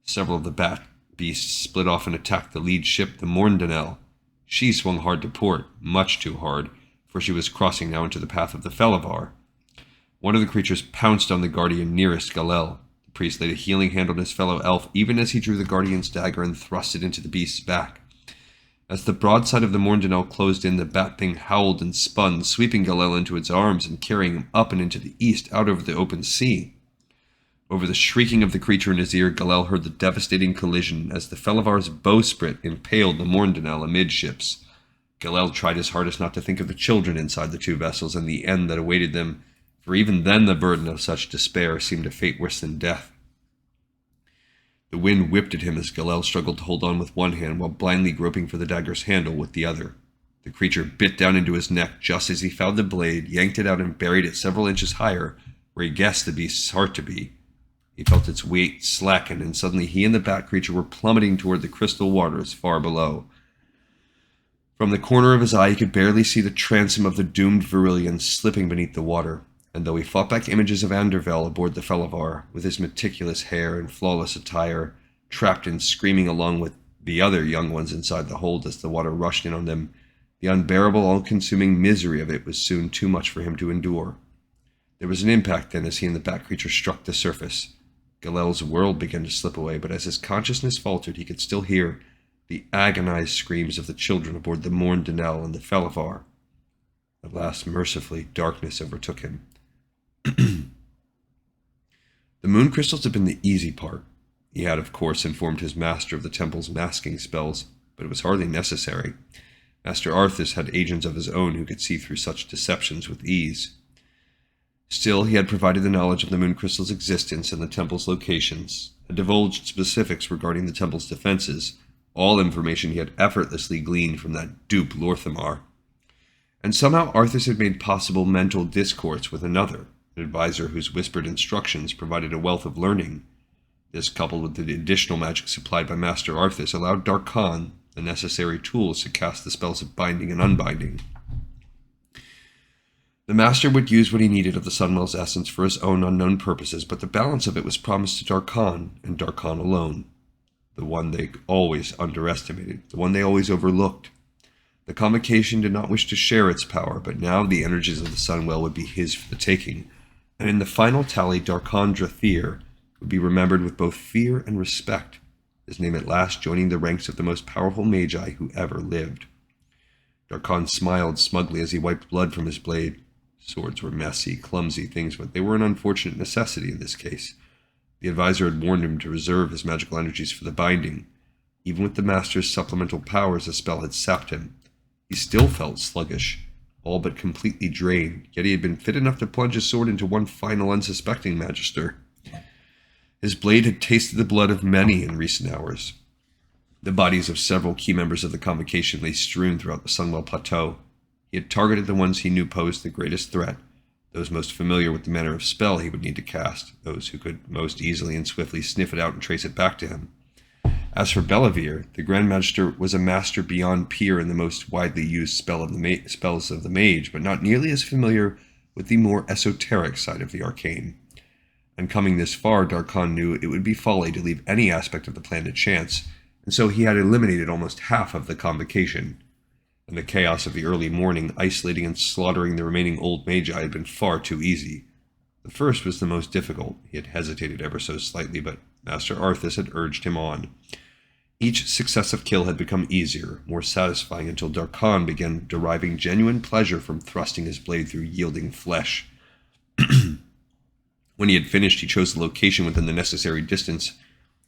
Several of the bat beasts split off and attacked the lead ship, the Morndanel. She swung hard to port, much too hard, for she was crossing now into the path of the Felavar. One of the creatures pounced on the guardian nearest Galel. The priest laid a healing hand on his fellow elf, even as he drew the guardian's dagger and thrust it into the beast's back. As the broadside of the Morndanel closed in, the bat thing howled and spun, sweeping Galel into its arms and carrying him up and into the east, out over the open sea. Over the shrieking of the creature in his ear, Galel heard the devastating collision as the Felavar's bowsprit impaled the Morndanel amidships. Galel tried his hardest not to think of the children inside the 2 vessels and the end that awaited them, for even then the burden of such despair seemed a fate worse than death. The wind whipped at him as Galel struggled to hold on with one hand while blindly groping for the dagger's handle with the other. The creature bit down into his neck just as he found the blade, yanked it out, and buried it several inches higher, where he guessed the beast's heart to be. He felt its weight slacken, and suddenly he and the bat creature were plummeting toward the crystal waters far below. From the corner of his eye, he could barely see the transom of the doomed Virillion slipping beneath the water, and though he fought back images of Andervel aboard the Felavar, with his meticulous hair and flawless attire, trapped and screaming along with the other young ones inside the hold as the water rushed in on them, the unbearable, all-consuming misery of it was soon too much for him to endure. There was an impact then as he and the bat creature struck the surface. Galel's world began to slip away, but as his consciousness faltered, he could still hear the agonized screams of the children aboard the Morndanel and the Felavar. At last, mercifully, darkness overtook him. The moon crystals had been the easy part. He had, of course, informed his master of the temple's masking spells, but it was hardly necessary. Master Arthas had agents of his own who could see through such deceptions with ease. Still, he had provided the knowledge of the moon crystal's existence and the temple's locations, had divulged specifics regarding the temple's defenses, all information he had effortlessly gleaned from that dupe Lorthamar. And somehow Arthas had made possible mental discourse with another, an advisor whose whispered instructions provided a wealth of learning. This, coupled with the additional magic supplied by Master Arthas, allowed Darkhan the necessary tools to cast the spells of binding and unbinding. The Master would use what he needed of the Sunwell's essence for his own unknown purposes, but the balance of it was promised to Darkhan, and Darkhan alone. The one they always underestimated, the one they always overlooked. The Convocation did not wish to share its power, but now the energies of the Sunwell would be his for the taking, and in the final tally Darkhan Drathir would be remembered with both fear and respect, his name at last joining the ranks of the most powerful magi who ever lived. Darkhan smiled smugly as he wiped blood from his blade. Swords were messy, clumsy things, but they were an unfortunate necessity in this case. The advisor had warned him to reserve his magical energies for the binding. Even with the Master's supplemental powers, the spell had sapped him. He still felt sluggish, all but completely drained, yet he had been fit enough to plunge his sword into one final unsuspecting magister. His blade had tasted the blood of many in recent hours. The bodies of several key members of the Convocation lay strewn throughout the Sunwell Plateau. He had targeted the ones he knew posed the greatest threat, those most familiar with the manner of spell he would need to cast, those who could most easily and swiftly sniff it out and trace it back to him. As for Bellavir, the Grand Magister was a master beyond peer in the most widely used spells of the mage, but not nearly as familiar with the more esoteric side of the arcane. And coming this far, Darkhan knew it would be folly to leave any aspect of the plan to chance, and so he had eliminated almost half of the Convocation. In the chaos of the early morning, isolating and slaughtering the remaining old magi had been far too easy. The first was the most difficult. He had hesitated ever so slightly, but Master Arthas had urged him on. Each successive kill had become easier, more satisfying, until Darkhan began deriving genuine pleasure from thrusting his blade through yielding flesh. When he had finished, he chose the location within the necessary distance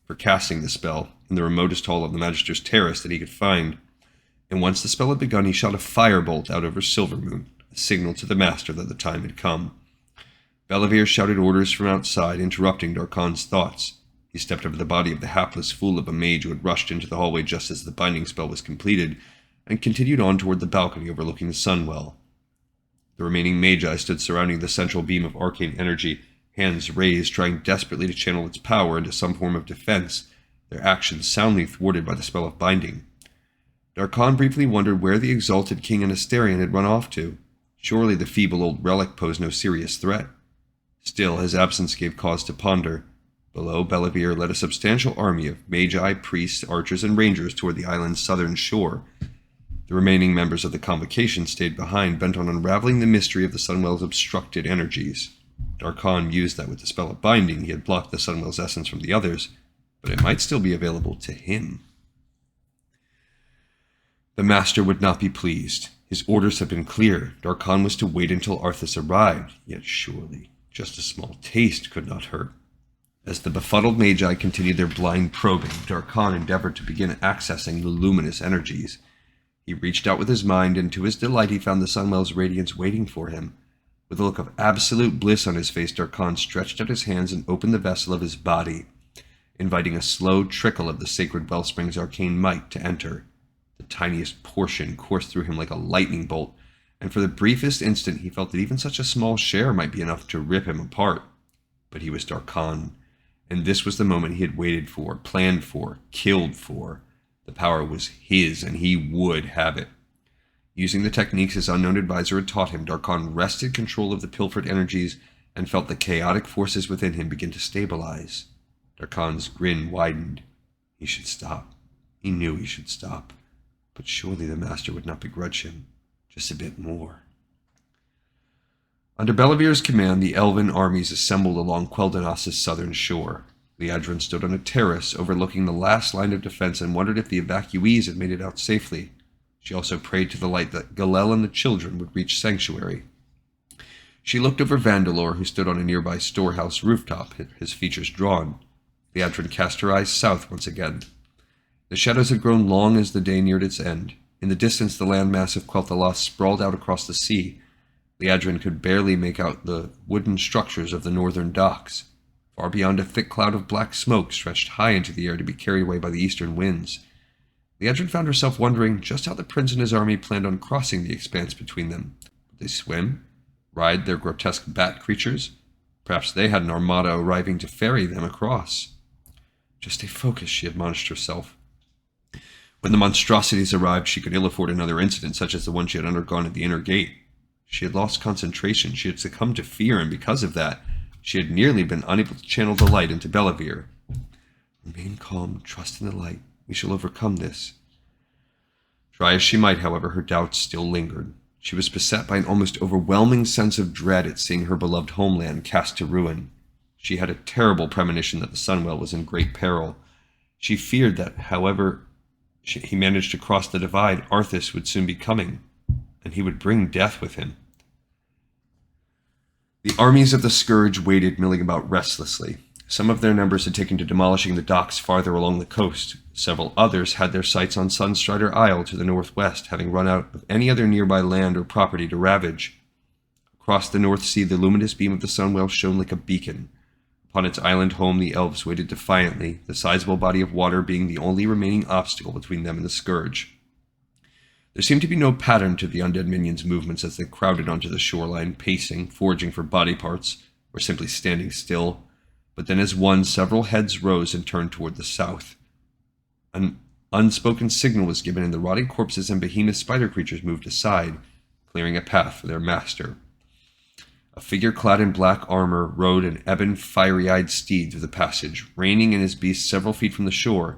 for casting the spell, in the remotest hall of the Magister's terrace that he could find. And once the spell had begun, he shot a firebolt out over Silvermoon, a signal to the Master that the time had come. Bellavir shouted orders from outside, interrupting Darkhan's thoughts. He stepped over the body of the hapless fool of a mage who had rushed into the hallway just as the binding spell was completed, and continued on toward the balcony overlooking the Sunwell. The remaining magi stood surrounding the central beam of arcane energy, hands raised, trying desperately to channel its power into some form of defense, their actions soundly thwarted by the spell of binding. Darkhan briefly wondered where the exalted king and Asterion had run off to. Surely the feeble old relic posed no serious threat. Still, his absence gave cause to ponder. Below, Bellavir led a substantial army of magi, priests, archers, and rangers toward the island's southern shore. The remaining members of the Convocation stayed behind, bent on unraveling the mystery of the Sunwell's obstructed energies. Darkhan used that with the spell of binding he had blocked the Sunwell's essence from the others, but it might still be available to him. The Master would not be pleased. His orders had been clear. Darkhan was to wait until Arthas arrived, yet surely just a small taste could not hurt. As the befuddled magi continued their blind probing, Darkhan endeavored to begin accessing the luminous energies. He reached out with his mind, and to his delight he found the Sunwell's radiance waiting for him. With a look of absolute bliss on his face, Darkhan stretched out his hands and opened the vessel of his body, inviting a slow trickle of the sacred wellspring's arcane might to enter. The tiniest portion coursed through him like a lightning bolt, and for the briefest instant he felt that even such a small share might be enough to rip him apart. But he was Darkhan, and this was the moment he had waited for, planned for, killed for. The power was his, and he would have it. Using the techniques his unknown advisor had taught him, Darkhan wrested control of the pilfered energies and felt the chaotic forces within him begin to stabilize. Darkhan's grin widened. He should stop. He knew he should stop. But surely the Master would not begrudge him. Just a bit more. Under Bellavir's command, the Elven armies assembled along Quel'Danas' southern shore. Liadrin stood on a terrace overlooking the last line of defense and wondered if the evacuees had made it out safely. She also prayed to the light that Galel and the children would reach sanctuary. She looked over Vandalor, who stood on a nearby storehouse rooftop, his features drawn. Liadrin cast her eyes south once again. The shadows had grown long as the day neared its end. In the distance, the landmass of Quel'Thalas sprawled out across the sea. Liadrin could barely make out the wooden structures of the northern docks. Far beyond, a thick cloud of black smoke stretched high into the air to be carried away by the eastern winds. Liadrin found herself wondering just how the prince and his army planned on crossing the expanse between them. Would they swim? Ride their grotesque bat creatures? Perhaps they had an armada arriving to ferry them across. Just stay focused, she admonished herself. When the monstrosities arrived, she could ill afford another incident such as the one she had undergone at the inner gate. She had lost concentration, she had succumbed to fear, and because of that, she had nearly been unable to channel the light into Bellavir. Remain calm, trust in the light. We shall overcome this. Try as she might, however, her doubts still lingered. She was beset by an almost overwhelming sense of dread at seeing her beloved homeland cast to ruin. She had a terrible premonition that the Sunwell was in great peril. She feared that, however he managed to cross the divide, Arthas would soon be coming, and he would bring death with him. The armies of the Scourge waited, milling about restlessly. Some of their numbers had taken to demolishing the docks farther along the coast. Several others had their sights on Sunstrider Isle to the northwest, having run out of any other nearby land or property to ravage. Across the North Sea, the luminous beam of the Sunwell shone like a beacon. Upon its island home, the elves waited defiantly, the sizable body of water being the only remaining obstacle between them and the Scourge. There seemed to be no pattern to the undead minions' movements as they crowded onto the shoreline, pacing, foraging for body parts, or simply standing still. But then as one, several heads rose and turned toward the south. An unspoken signal was given, and the rotting corpses and behemoth spider creatures moved aside, clearing a path for their master. A figure clad in black armor rode an ebon, fiery-eyed steed through the passage, reining in his beast several feet from the shore.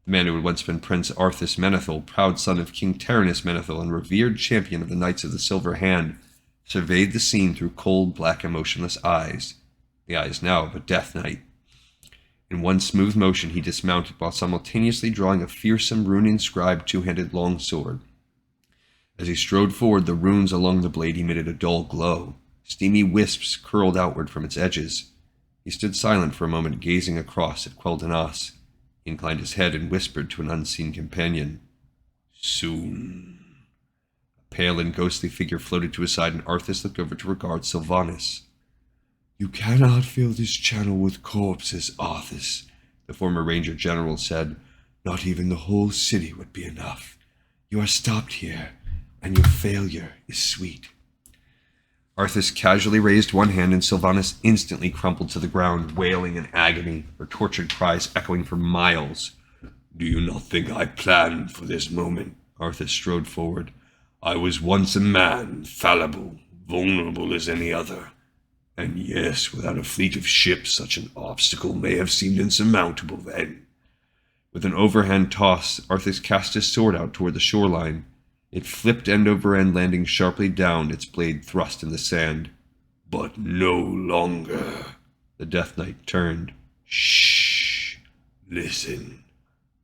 The man who had once been Prince Arthas Menethil, proud son of King Tyrannus Menethil and revered champion of the Knights of the Silver Hand, surveyed the scene through cold, black, and motionless eyes, the eyes now of a death knight. In one smooth motion he dismounted while simultaneously drawing a fearsome, rune-inscribed two-handed longsword. As he strode forward, the runes along the blade emitted a dull glow. Steamy wisps curled outward from its edges. He stood silent for a moment, gazing across at Quel'Thalas. He inclined his head and whispered to an unseen companion, "Soon." A pale and ghostly figure floated to his side, and Arthas looked over to regard Sylvanas. "You cannot fill this channel with corpses, Arthas," the former Ranger General said. "Not even the whole city would be enough. You are stopped here, and your failure is sweet." Arthas casually raised one hand, and Sylvanas instantly crumpled to the ground, wailing in agony, her tortured cries echoing for miles. "Do you not think I planned for this moment?" Arthas strode forward. "I was once a man, fallible, vulnerable as any other. And yes, without a fleet of ships, such an obstacle may have seemed insurmountable then." With an overhand toss, Arthas cast his sword out toward the shoreline. It flipped end over end, landing sharply down, its blade thrust in the sand. "But no longer." The Death Knight turned. "Shh! Listen.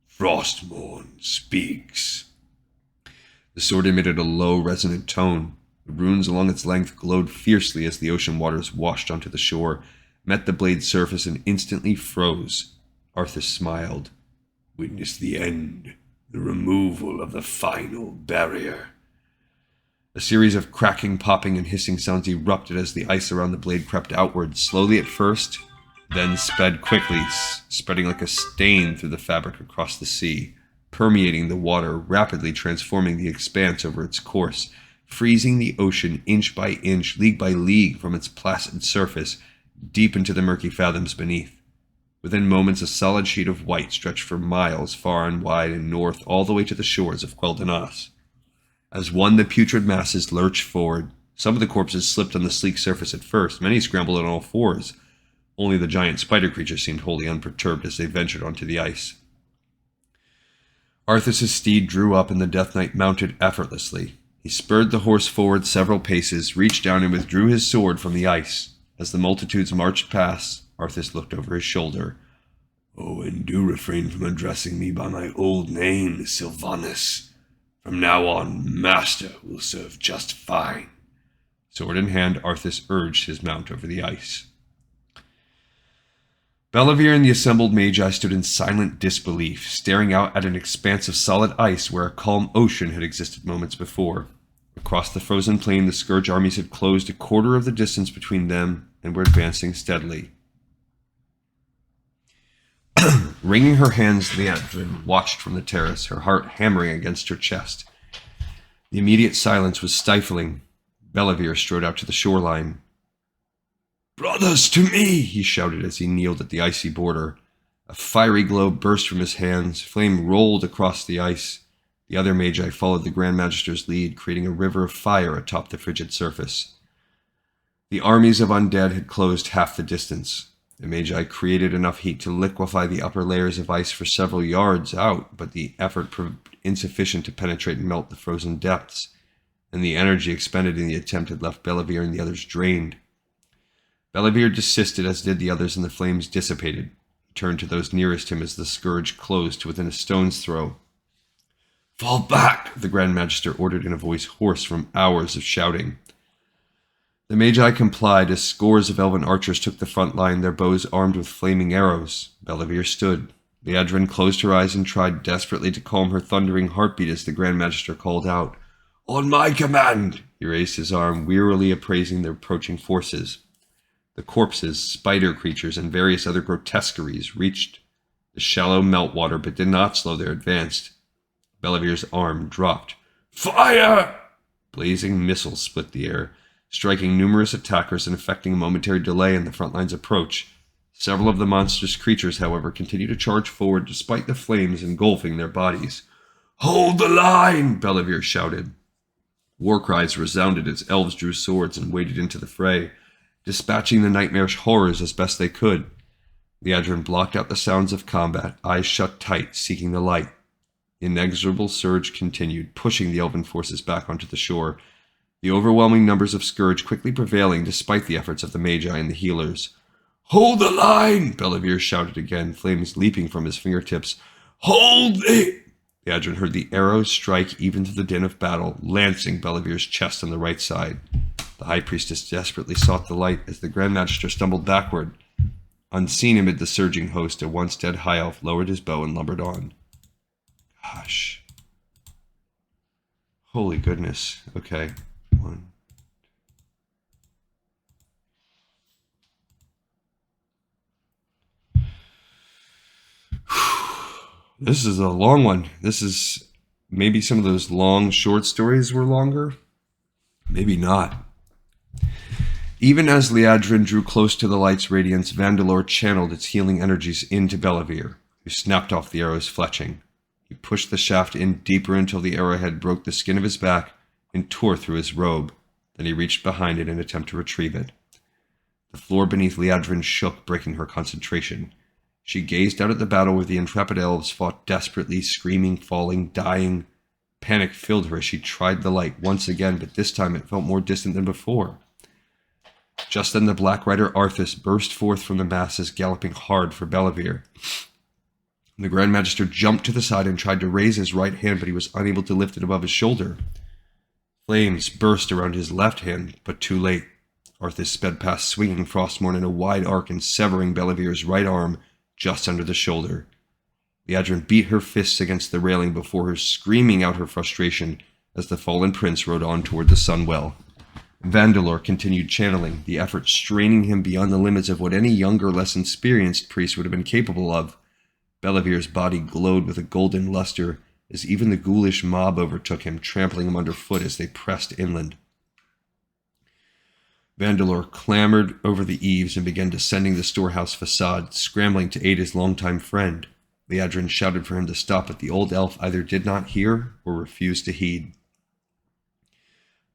Frostmourne speaks." The sword emitted a low, resonant tone. The runes along its length glowed fiercely as the ocean waters washed onto the shore, met the blade's surface, and instantly froze. Arthas smiled. "Witness the end. The removal of the final barrier." A series of cracking, popping, and hissing sounds erupted as the ice around the blade crept outward, slowly at first, then sped quickly, spreading like a stain through the fabric across the sea, permeating the water, rapidly transforming the expanse over its course, freezing the ocean inch by inch, league by league from its placid surface, deep into the murky fathoms beneath. Within moments, a solid sheet of white stretched for miles, far and wide and north, all the way to the shores of Quel'Thalas. As one, the putrid masses lurched forward. Some of the corpses slipped on the sleek surface at first. Many scrambled on all fours. Only the giant spider creatures seemed wholly unperturbed as they ventured onto the ice. Arthas' steed drew up, and the Death Knight mounted effortlessly. He spurred the horse forward several paces, reached down and withdrew his sword from the ice. As the multitudes marched past, Arthas looked over his shoulder. "Oh, and do refrain from addressing me by my old name, Sylvanas. From now on, Master will serve just fine. Sword in hand, Arthas urged his mount over the ice. Bellavir and the assembled magi stood in silent disbelief, staring out at an expanse of solid ice where a calm ocean had existed moments before. Across the frozen plain, the Scourge armies had closed a quarter of the distance between them and were advancing steadily. Wringing her hands, Liandrin watched from the terrace, her heart hammering against her chest. The immediate silence was stifling. Bellavir strode out to the shoreline. "Brothers, to me!" he shouted as he kneeled at the icy border. A fiery glow burst from his hands. Flame rolled across the ice. The other magi followed the Grand Magister's lead, creating a river of fire atop the frigid surface. The armies of undead had closed half the distance. The magi created enough heat to liquefy the upper layers of ice for several yards out, but the effort proved insufficient to penetrate and melt the frozen depths, and the energy expended in the attempt had left Bellavir and the others drained. Bellavir desisted, as did the others, and the flames dissipated. He turned to those nearest him as the Scourge closed to within a stone's throw. "Fall back!" the Grand Magister ordered in a voice hoarse from hours of shouting. The Magi complied as scores of elven archers took the front line, their bows armed with flaming arrows. Bellavir stood. Liandrin closed her eyes and tried desperately to calm her thundering heartbeat as the Grand Magister called out. "On my command!" He raised his arm, wearily appraising the approaching forces. The corpses, spider creatures, and various other grotesqueries reached the shallow meltwater but did not slow their advance. Bellavir's arm dropped. "Fire!" Blazing missiles split the air, striking numerous attackers and effecting a momentary delay in the front line's approach. Several of the monstrous creatures, however, continued to charge forward despite the flames engulfing their bodies. "Hold the line!" Bellavir shouted. War cries resounded as elves drew swords and waded into the fray, dispatching the nightmarish horrors as best they could. Liandrin blocked out the sounds of combat, eyes shut tight, seeking the light. The inexorable surge continued, pushing the elven forces back onto the shore, the overwhelming numbers of Scourge quickly prevailing despite the efforts of the Magi and the healers. "Hold the line!" Bellavir shouted again, flames leaping from his fingertips. "Hold the—" Liandrin heard the arrows strike even through the din of battle, lancing Bellavir's chest on the right side. The High Priestess desperately sought the light as the Grand Magister stumbled backward. Unseen amid the surging host, a once dead High Elf lowered his bow and lumbered on. Gosh. Holy goodness. Okay. One. This is a long one. This is maybe some of those long short stories were longer. Maybe not. Even as Liandrin drew close to the light's radiance, Vandalor channeled its healing energies into Bellavir, who snapped off the arrow's fletching. He pushed the shaft in deeper until the arrowhead broke the skin of his back and tore through his robe. Then he reached behind it in an attempt to retrieve it. The floor beneath Liandrin shook, breaking her concentration. She gazed out at the battle where the intrepid elves fought desperately, screaming, falling, dying. Panic filled her as she tried the light once again, but this time it felt more distant than before. Just then the Black Rider Arthas burst forth from the masses, galloping hard for Bellavir. The Grand Magister jumped to the side and tried to raise his right hand, but he was unable to lift it above his shoulder. Flames burst around his left hand, but too late. Arthas sped past, swinging Frostmourne in a wide arc and severing Bellavir's right arm just under the shoulder. Liandrin beat her fists against the railing before her, screaming out her frustration as the fallen prince rode on toward the Sunwell. Vandalor continued channeling, the effort straining him beyond the limits of what any younger, less experienced priest would have been capable of. Bellavir's body glowed with a golden luster as even the ghoulish mob overtook him, trampling him underfoot as they pressed inland. Vandalor clambered over the eaves and began descending the storehouse facade, scrambling to aid his longtime friend. Liandrin shouted for him to stop, but the old elf either did not hear or refused to heed.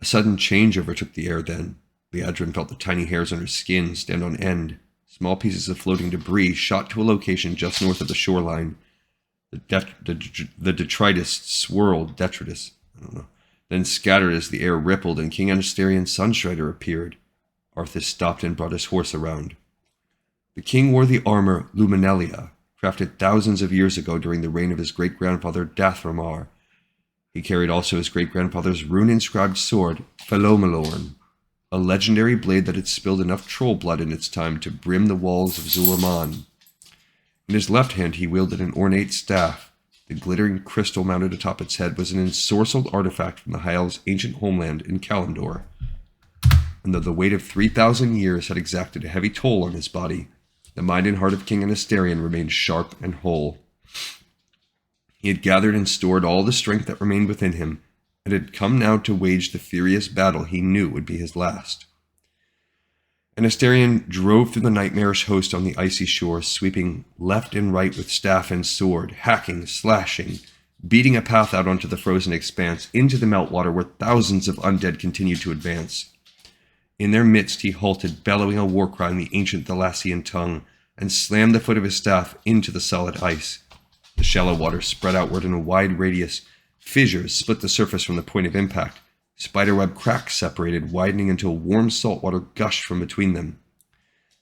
A sudden change overtook the air then. Liandrin felt the tiny hairs on her skin stand on end. Small pieces of floating debris shot to a location just north of the shoreline. The detritus swirled, then scattered as the air rippled, and King Anasterian Sunstrider appeared. Arthas stopped and brought his horse around. The king wore the armor Luminalia, crafted thousands of years ago during the reign of his great-grandfather Dathramar. He carried also his great-grandfather's rune-inscribed sword, Felomalorn. a legendary blade that had spilled enough troll blood in its time to brim the walls of Zul'Aman. In his left hand he wielded an ornate staff. The glittering crystal mounted atop its head was an ensorcelled artifact from the High Elves' ancient homeland in Kalimdor. And though the weight of 3,000 years had exacted a heavy toll on his body, the mind and heart of King Anasterion remained sharp and whole. He had gathered and stored all the strength that remained within him, and had come now to wage the furious battle he knew would be his last. Anasterion drove through the nightmarish host on the icy shore, sweeping left and right with staff and sword, hacking, slashing, beating a path out onto the frozen expanse, into the meltwater where thousands of undead continued to advance. In their midst he halted, bellowing a war cry in the ancient Thalassian tongue, and slammed the foot of his staff into the solid ice. The shallow water spread outward in a wide radius. Fissures split the surface from the point of impact. Spiderweb cracks separated, widening until warm salt water gushed from between them.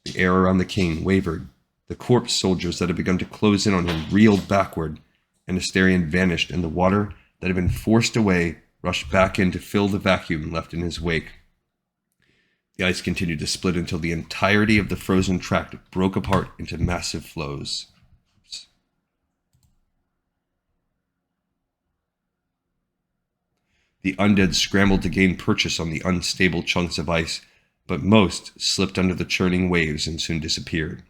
The air around the king wavered. The corpse soldiers that had begun to close in on him reeled backward, and Asterion vanished, and the water that had been forced away rushed back in to fill the vacuum left in his wake. The ice continued to split until the entirety of the frozen tract broke apart into massive flows. The undead scrambled to gain purchase on the unstable chunks of ice, but most slipped under the churning waves and soon disappeared.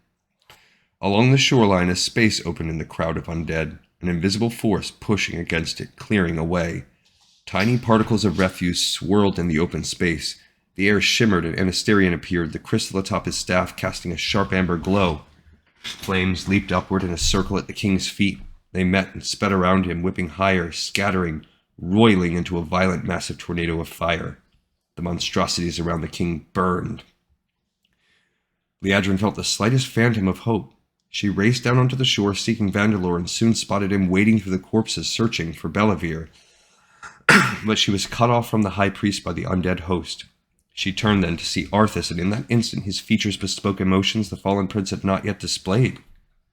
Along the shoreline, a space opened in the crowd of undead, an invisible force pushing against it, clearing a way. Tiny particles of refuse swirled in the open space. The air shimmered and Anasterion appeared, the crystal atop his staff casting a sharp amber glow. Flames leaped upward in a circle at the king's feet. They met and sped around him, whipping higher, scattering, roiling into a violent, massive tornado of fire. The monstrosities around the king burned. Liadrin felt the slightest phantom of hope. She raced down onto the shore, seeking Vandalor, and soon spotted him wading through the corpses, searching for Bellavir. But she was cut off from the high priest by the undead host. She turned then to see Arthas, and in that instant his features bespoke emotions the fallen prince had not yet displayed.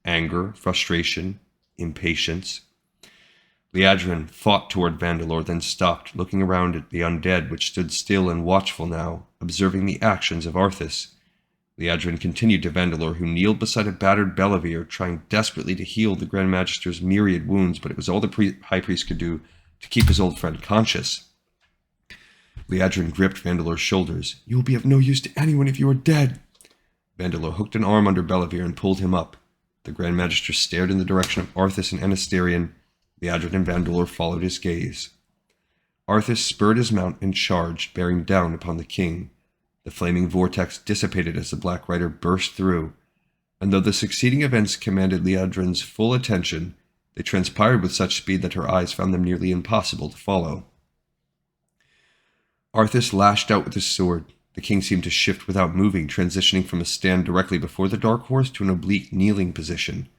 Anger, frustration, impatience. Liadrin fought toward Vandalor, then stopped, looking around at the undead, which stood still and watchful now, observing the actions of Arthas. Liadrin continued to Vandalor, who kneeled beside a battered Bellavir, trying desperately to heal the Grand Magister's myriad wounds, but it was all the High Priest could do to keep his old friend conscious. Liadrin gripped Vandalor's shoulders. "You will be of no use to anyone if you are dead." Vandalor hooked an arm under Bellavir and pulled him up. The Grand Magister stared in the direction of Arthas and Anasterion. Liadrin and Vandalor followed his gaze. Arthas spurred his mount and charged, bearing down upon the king. The flaming vortex dissipated as the Black Rider burst through, and though the succeeding events commanded Liadrin's full attention, they transpired with such speed that her eyes found them nearly impossible to follow. Arthas lashed out with his sword. The king seemed to shift without moving, transitioning from a stand directly before the dark horse to an oblique kneeling position.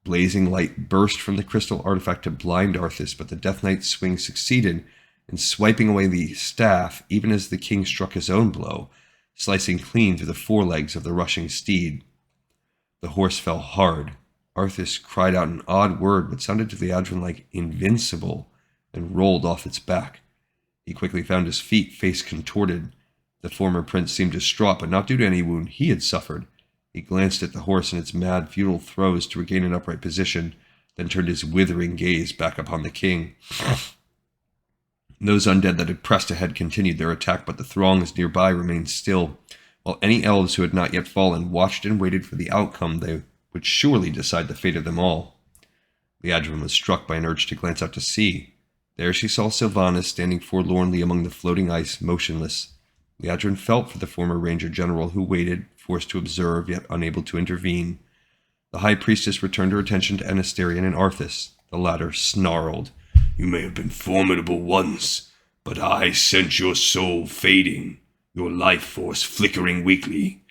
Blazing light burst from the crystal artifact to blind Arthas, but the Death Knight's swing succeeded in swiping away the staff even as the king struck his own blow, slicing clean through the forelegs of the rushing steed. The horse fell hard. Arthas cried out an odd word, what sounded to Liadrin like invincible, and rolled off its back. He quickly found his feet, face contorted. The former prince seemed distraught, but not due to any wound he had suffered. He glanced at the horse in its mad, futile throes to regain an upright position, then turned his withering gaze back upon the king. Those undead that had pressed ahead continued their attack, but the throngs nearby remained still, while any elves who had not yet fallen watched and waited for the outcome they would surely decide the fate of them all. Liadrin was struck by an urge to glance out to sea. There she saw Sylvanas standing forlornly among the floating ice, motionless. Liadrin felt for the former ranger general, who waited, forced to observe, yet unable to intervene. The high priestess returned her attention to Anasterion and Arthas. The latter snarled. "You may have been formidable once, but I sense your soul fading, your life force flickering weakly.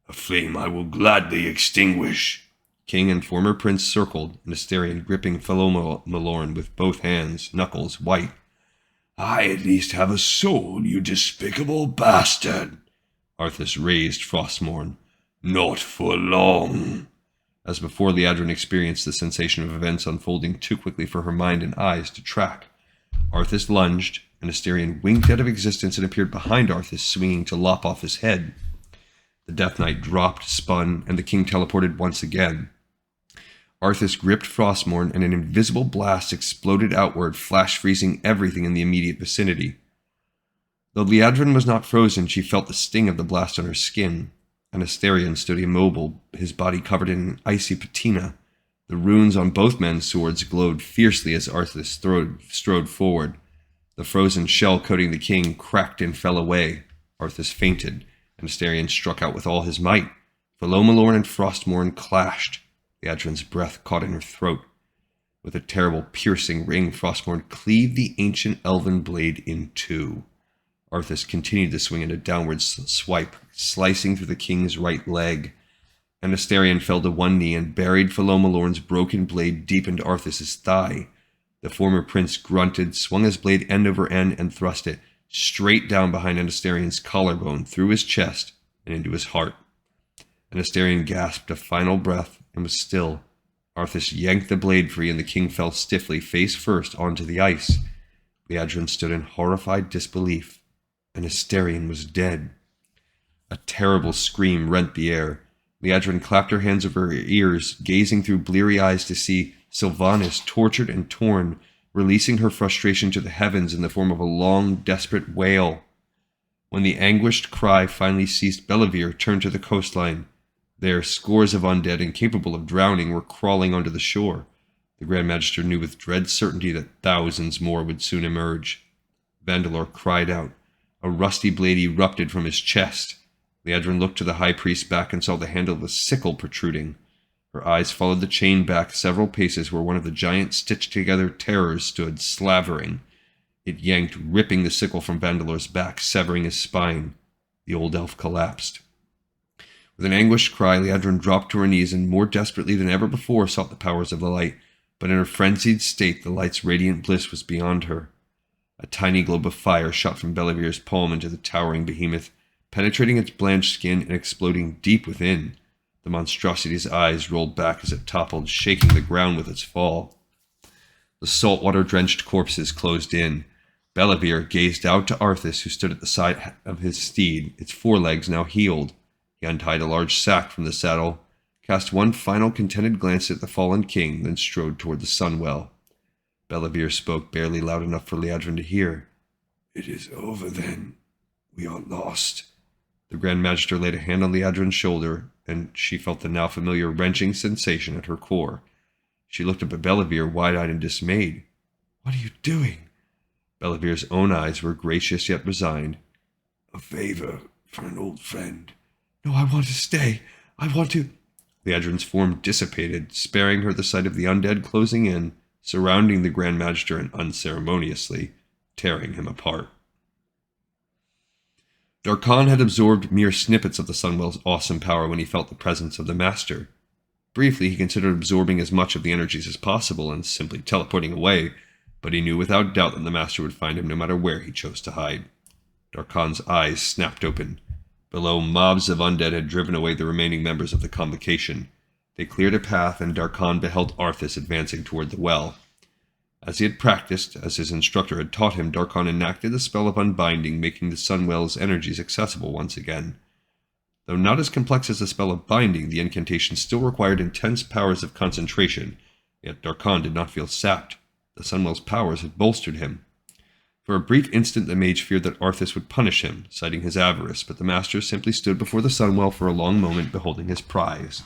A flame I will gladly extinguish." King and former prince circled, Anasterion gripping fellow Malorn with both hands, knuckles white. "I at least have a soul, you despicable bastard," Arthas raised Frostmourne. "Not for long." As before, Liadrin experienced the sensation of events unfolding too quickly for her mind and eyes to track. Arthas lunged, and Astarion winked out of existence and appeared behind Arthas, swinging to lop off his head. The Death Knight dropped, spun, and the king teleported once again. Arthas gripped Frostmourne, and an invisible blast exploded outward, flash freezing everything in the immediate vicinity. Though Liadrin was not frozen, she felt the sting of the blast on her skin, and Astarion stood immobile, his body covered in an icy patina. The runes on both men's swords glowed fiercely as Arthas strode forward. The frozen shell coating the king cracked and fell away. Arthas fainted, and Astarion struck out with all his might. Philomalorn and Frostmourne clashed. Liadrin's breath caught in her throat. With a terrible piercing ring, Frostmourne cleaved the ancient elven blade in two. Arthas continued to swing in a downward swipe, slicing through the king's right leg. And Astarion fell to one knee and buried Philomalorn's broken blade deep into Arthas' thigh. The former prince grunted, swung his blade end over end, and thrust it straight down behind Astarion's collarbone, through his chest, and into his heart. And Astarion gasped a final breath and was still. Arthas yanked the blade free, and the king fell stiffly, face first, onto the ice. Liadrin stood in horrified disbelief, and Astarion was dead. A terrible scream rent the air. Liadrin clapped her hands over her ears, gazing through bleary eyes to see Sylvanas tortured and torn, releasing her frustration to the heavens in the form of a long, desperate wail. When the anguished cry finally ceased, Bellavir turned to the coastline. There, scores of undead, incapable of drowning, were crawling onto the shore. The Grand Magister knew with dread certainty that thousands more would soon emerge. Vandalor cried out. A rusty blade erupted from his chest. Liadrin looked to the high priest's back and saw the handle of a sickle protruding. Her eyes followed the chain back several paces where one of the giant stitched-together terrors stood, slavering. It yanked, ripping the sickle from Vandalor's back, severing his spine. The old elf collapsed. With an anguished cry, Liadrin dropped to her knees and more desperately than ever before sought the powers of the light, but in her frenzied state the light's radiant bliss was beyond her. A tiny globe of fire shot from Bellavir's palm into the towering behemoth, penetrating its blanched skin and exploding deep within. The monstrosity's eyes rolled back as it toppled, shaking the ground with its fall. The saltwater-drenched corpses closed in. Bellavir gazed out to Arthas, who stood at the side of his steed, its forelegs now healed. He untied a large sack from the saddle, cast one final contented glance at the fallen king, then strode toward the sunwell. Bellavir spoke barely loud enough for Liadrin to hear. "It is over then. We are lost." The Grand Magister laid a hand on Liadrin's shoulder, and she felt the now familiar wrenching sensation at her core. She looked up at Bellavir, wide-eyed and dismayed. "What are you doing?" Bellavir's own eyes were gracious yet resigned. "A favor for an old friend." "No, I want to stay. I want to—" Liadrin's form dissipated, sparing her the sight of the undead closing in, surrounding the Grand Magister and unceremoniously tearing him apart. Darkhan had absorbed mere snippets of the Sunwell's awesome power when he felt the presence of the Master. Briefly, he considered absorbing as much of the energies as possible and simply teleporting away, but he knew without doubt that the Master would find him no matter where he chose to hide. Darkhan's eyes snapped open. Below, mobs of undead had driven away the remaining members of the convocation. They cleared a path, and Darkhan beheld Arthas advancing toward the well. As he had practiced, as his instructor had taught him, Darkhan enacted the spell of unbinding, making the Sunwell's energies accessible once again. Though not as complex as the spell of binding, the incantation still required intense powers of concentration, yet Darkhan did not feel sapped. The Sunwell's powers had bolstered him. For a brief instant the mage feared that Arthas would punish him, citing his avarice, but the Master simply stood before the Sunwell for a long moment, beholding his prize.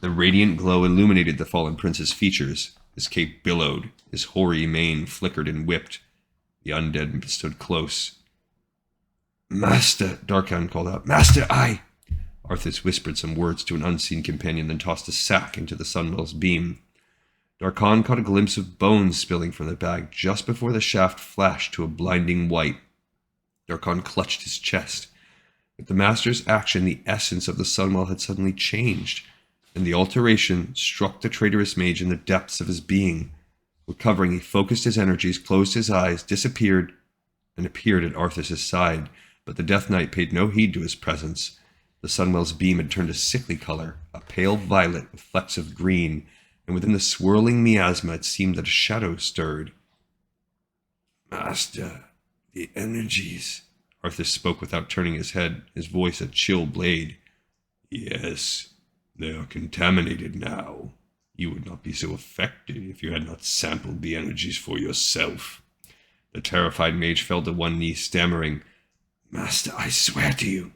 The radiant glow illuminated the fallen prince's features. His cape billowed, his hoary mane flickered and whipped. The undead stood close. "Master," Darkhan called out. "Master, I—" Arthas whispered some words to an unseen companion, then tossed a sack into the Sunwell's beam. Darkhan caught a glimpse of bones spilling from the bag just before the shaft flashed to a blinding white. Darkhan clutched his chest. With the Master's action, the essence of the Sunwell had suddenly changed, and the alteration struck the traitorous mage in the depths of his being. Recovering, he focused his energies, closed his eyes, disappeared, and appeared at Arthas' side, but the Death Knight paid no heed to his presence. The Sunwell's beam had turned a sickly color, a pale violet with flecks of green, and within the swirling miasma it seemed that a shadow stirred. "Master, The energies. Arthas spoke without turning his head, his voice a chill blade. Yes, they are contaminated now. You would not be so affected if you had not sampled the energies for yourself. The terrified mage fell to one knee, stammering, Master, I swear to you.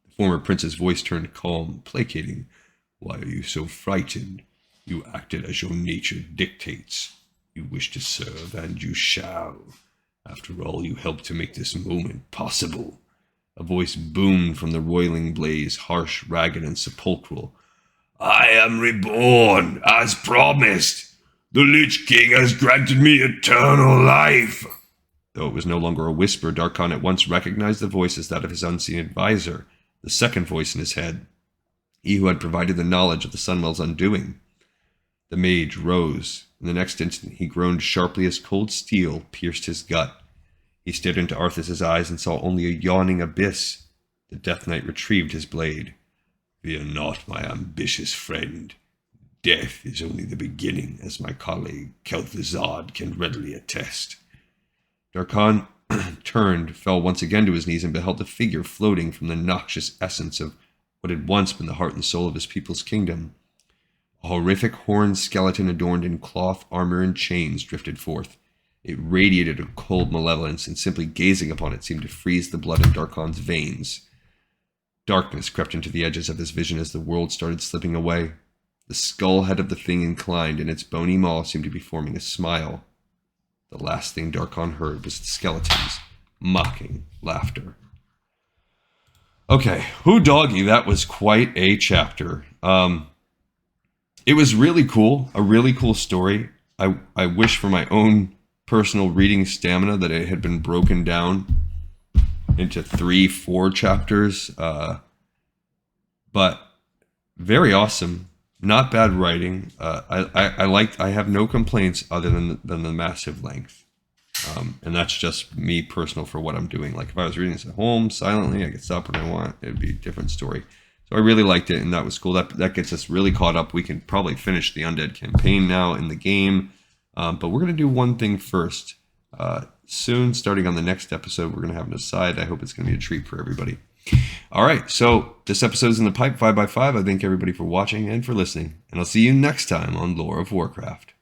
The former prince's voice turned calm, placating. Why are you so frightened? You acted as your nature dictates. You wish to serve, and you shall. After all, you helped to make this moment possible. A voice boomed from the roiling blaze, harsh, ragged, and sepulchral. I am reborn, as promised. The Lich King has granted me eternal life. Though it was no longer a whisper, Darkon at once recognized the voice as that of his unseen advisor, the second voice in his head, he who had provided the knowledge of the Sunwell's undoing. The mage rose. In the next instant, he groaned sharply as cold steel pierced his gut. He stared into Arthas's eyes and saw only a yawning abyss. The Death Knight retrieved his blade. Fear not, my ambitious friend. Death is only the beginning, as my colleague Kel'Thuzad can readily attest. Darkon turned, fell once again to his knees, and beheld a figure floating from the noxious essence of what had once been the heart and soul of his people's kingdom. A horrific horned skeleton adorned in cloth, armor, and chains drifted forth. It radiated a cold malevolence, and simply gazing upon it seemed to freeze the blood in Darkon's veins. Darkness crept into the edges of his vision as the world started slipping away. The skull head of the thing inclined, and its bony maw seemed to be forming a smile. The last thing Darkon heard was the skeleton's mocking laughter. Okay, who doggy, that was quite a chapter. It was really cool, a really cool story. I wish for my own personal reading stamina that it had been broken down into 3-4 chapters. But very awesome. Not bad writing. I have no complaints other than the massive length. And that's just me personal for what I'm doing. Like if I was reading this at home silently, I could stop when I want. It'd be a different story. So I really liked it, and that was cool. That gets us really caught up. We can probably finish the Undead campaign now in the game. But we're going to do one thing first. Soon, starting on the next episode, we're going to have an aside. I hope it's going to be a treat for everybody. All right, so this episode's in the pipe, 5x5. I thank everybody for watching and for listening, and I'll see you next time on Lore of Warcraft.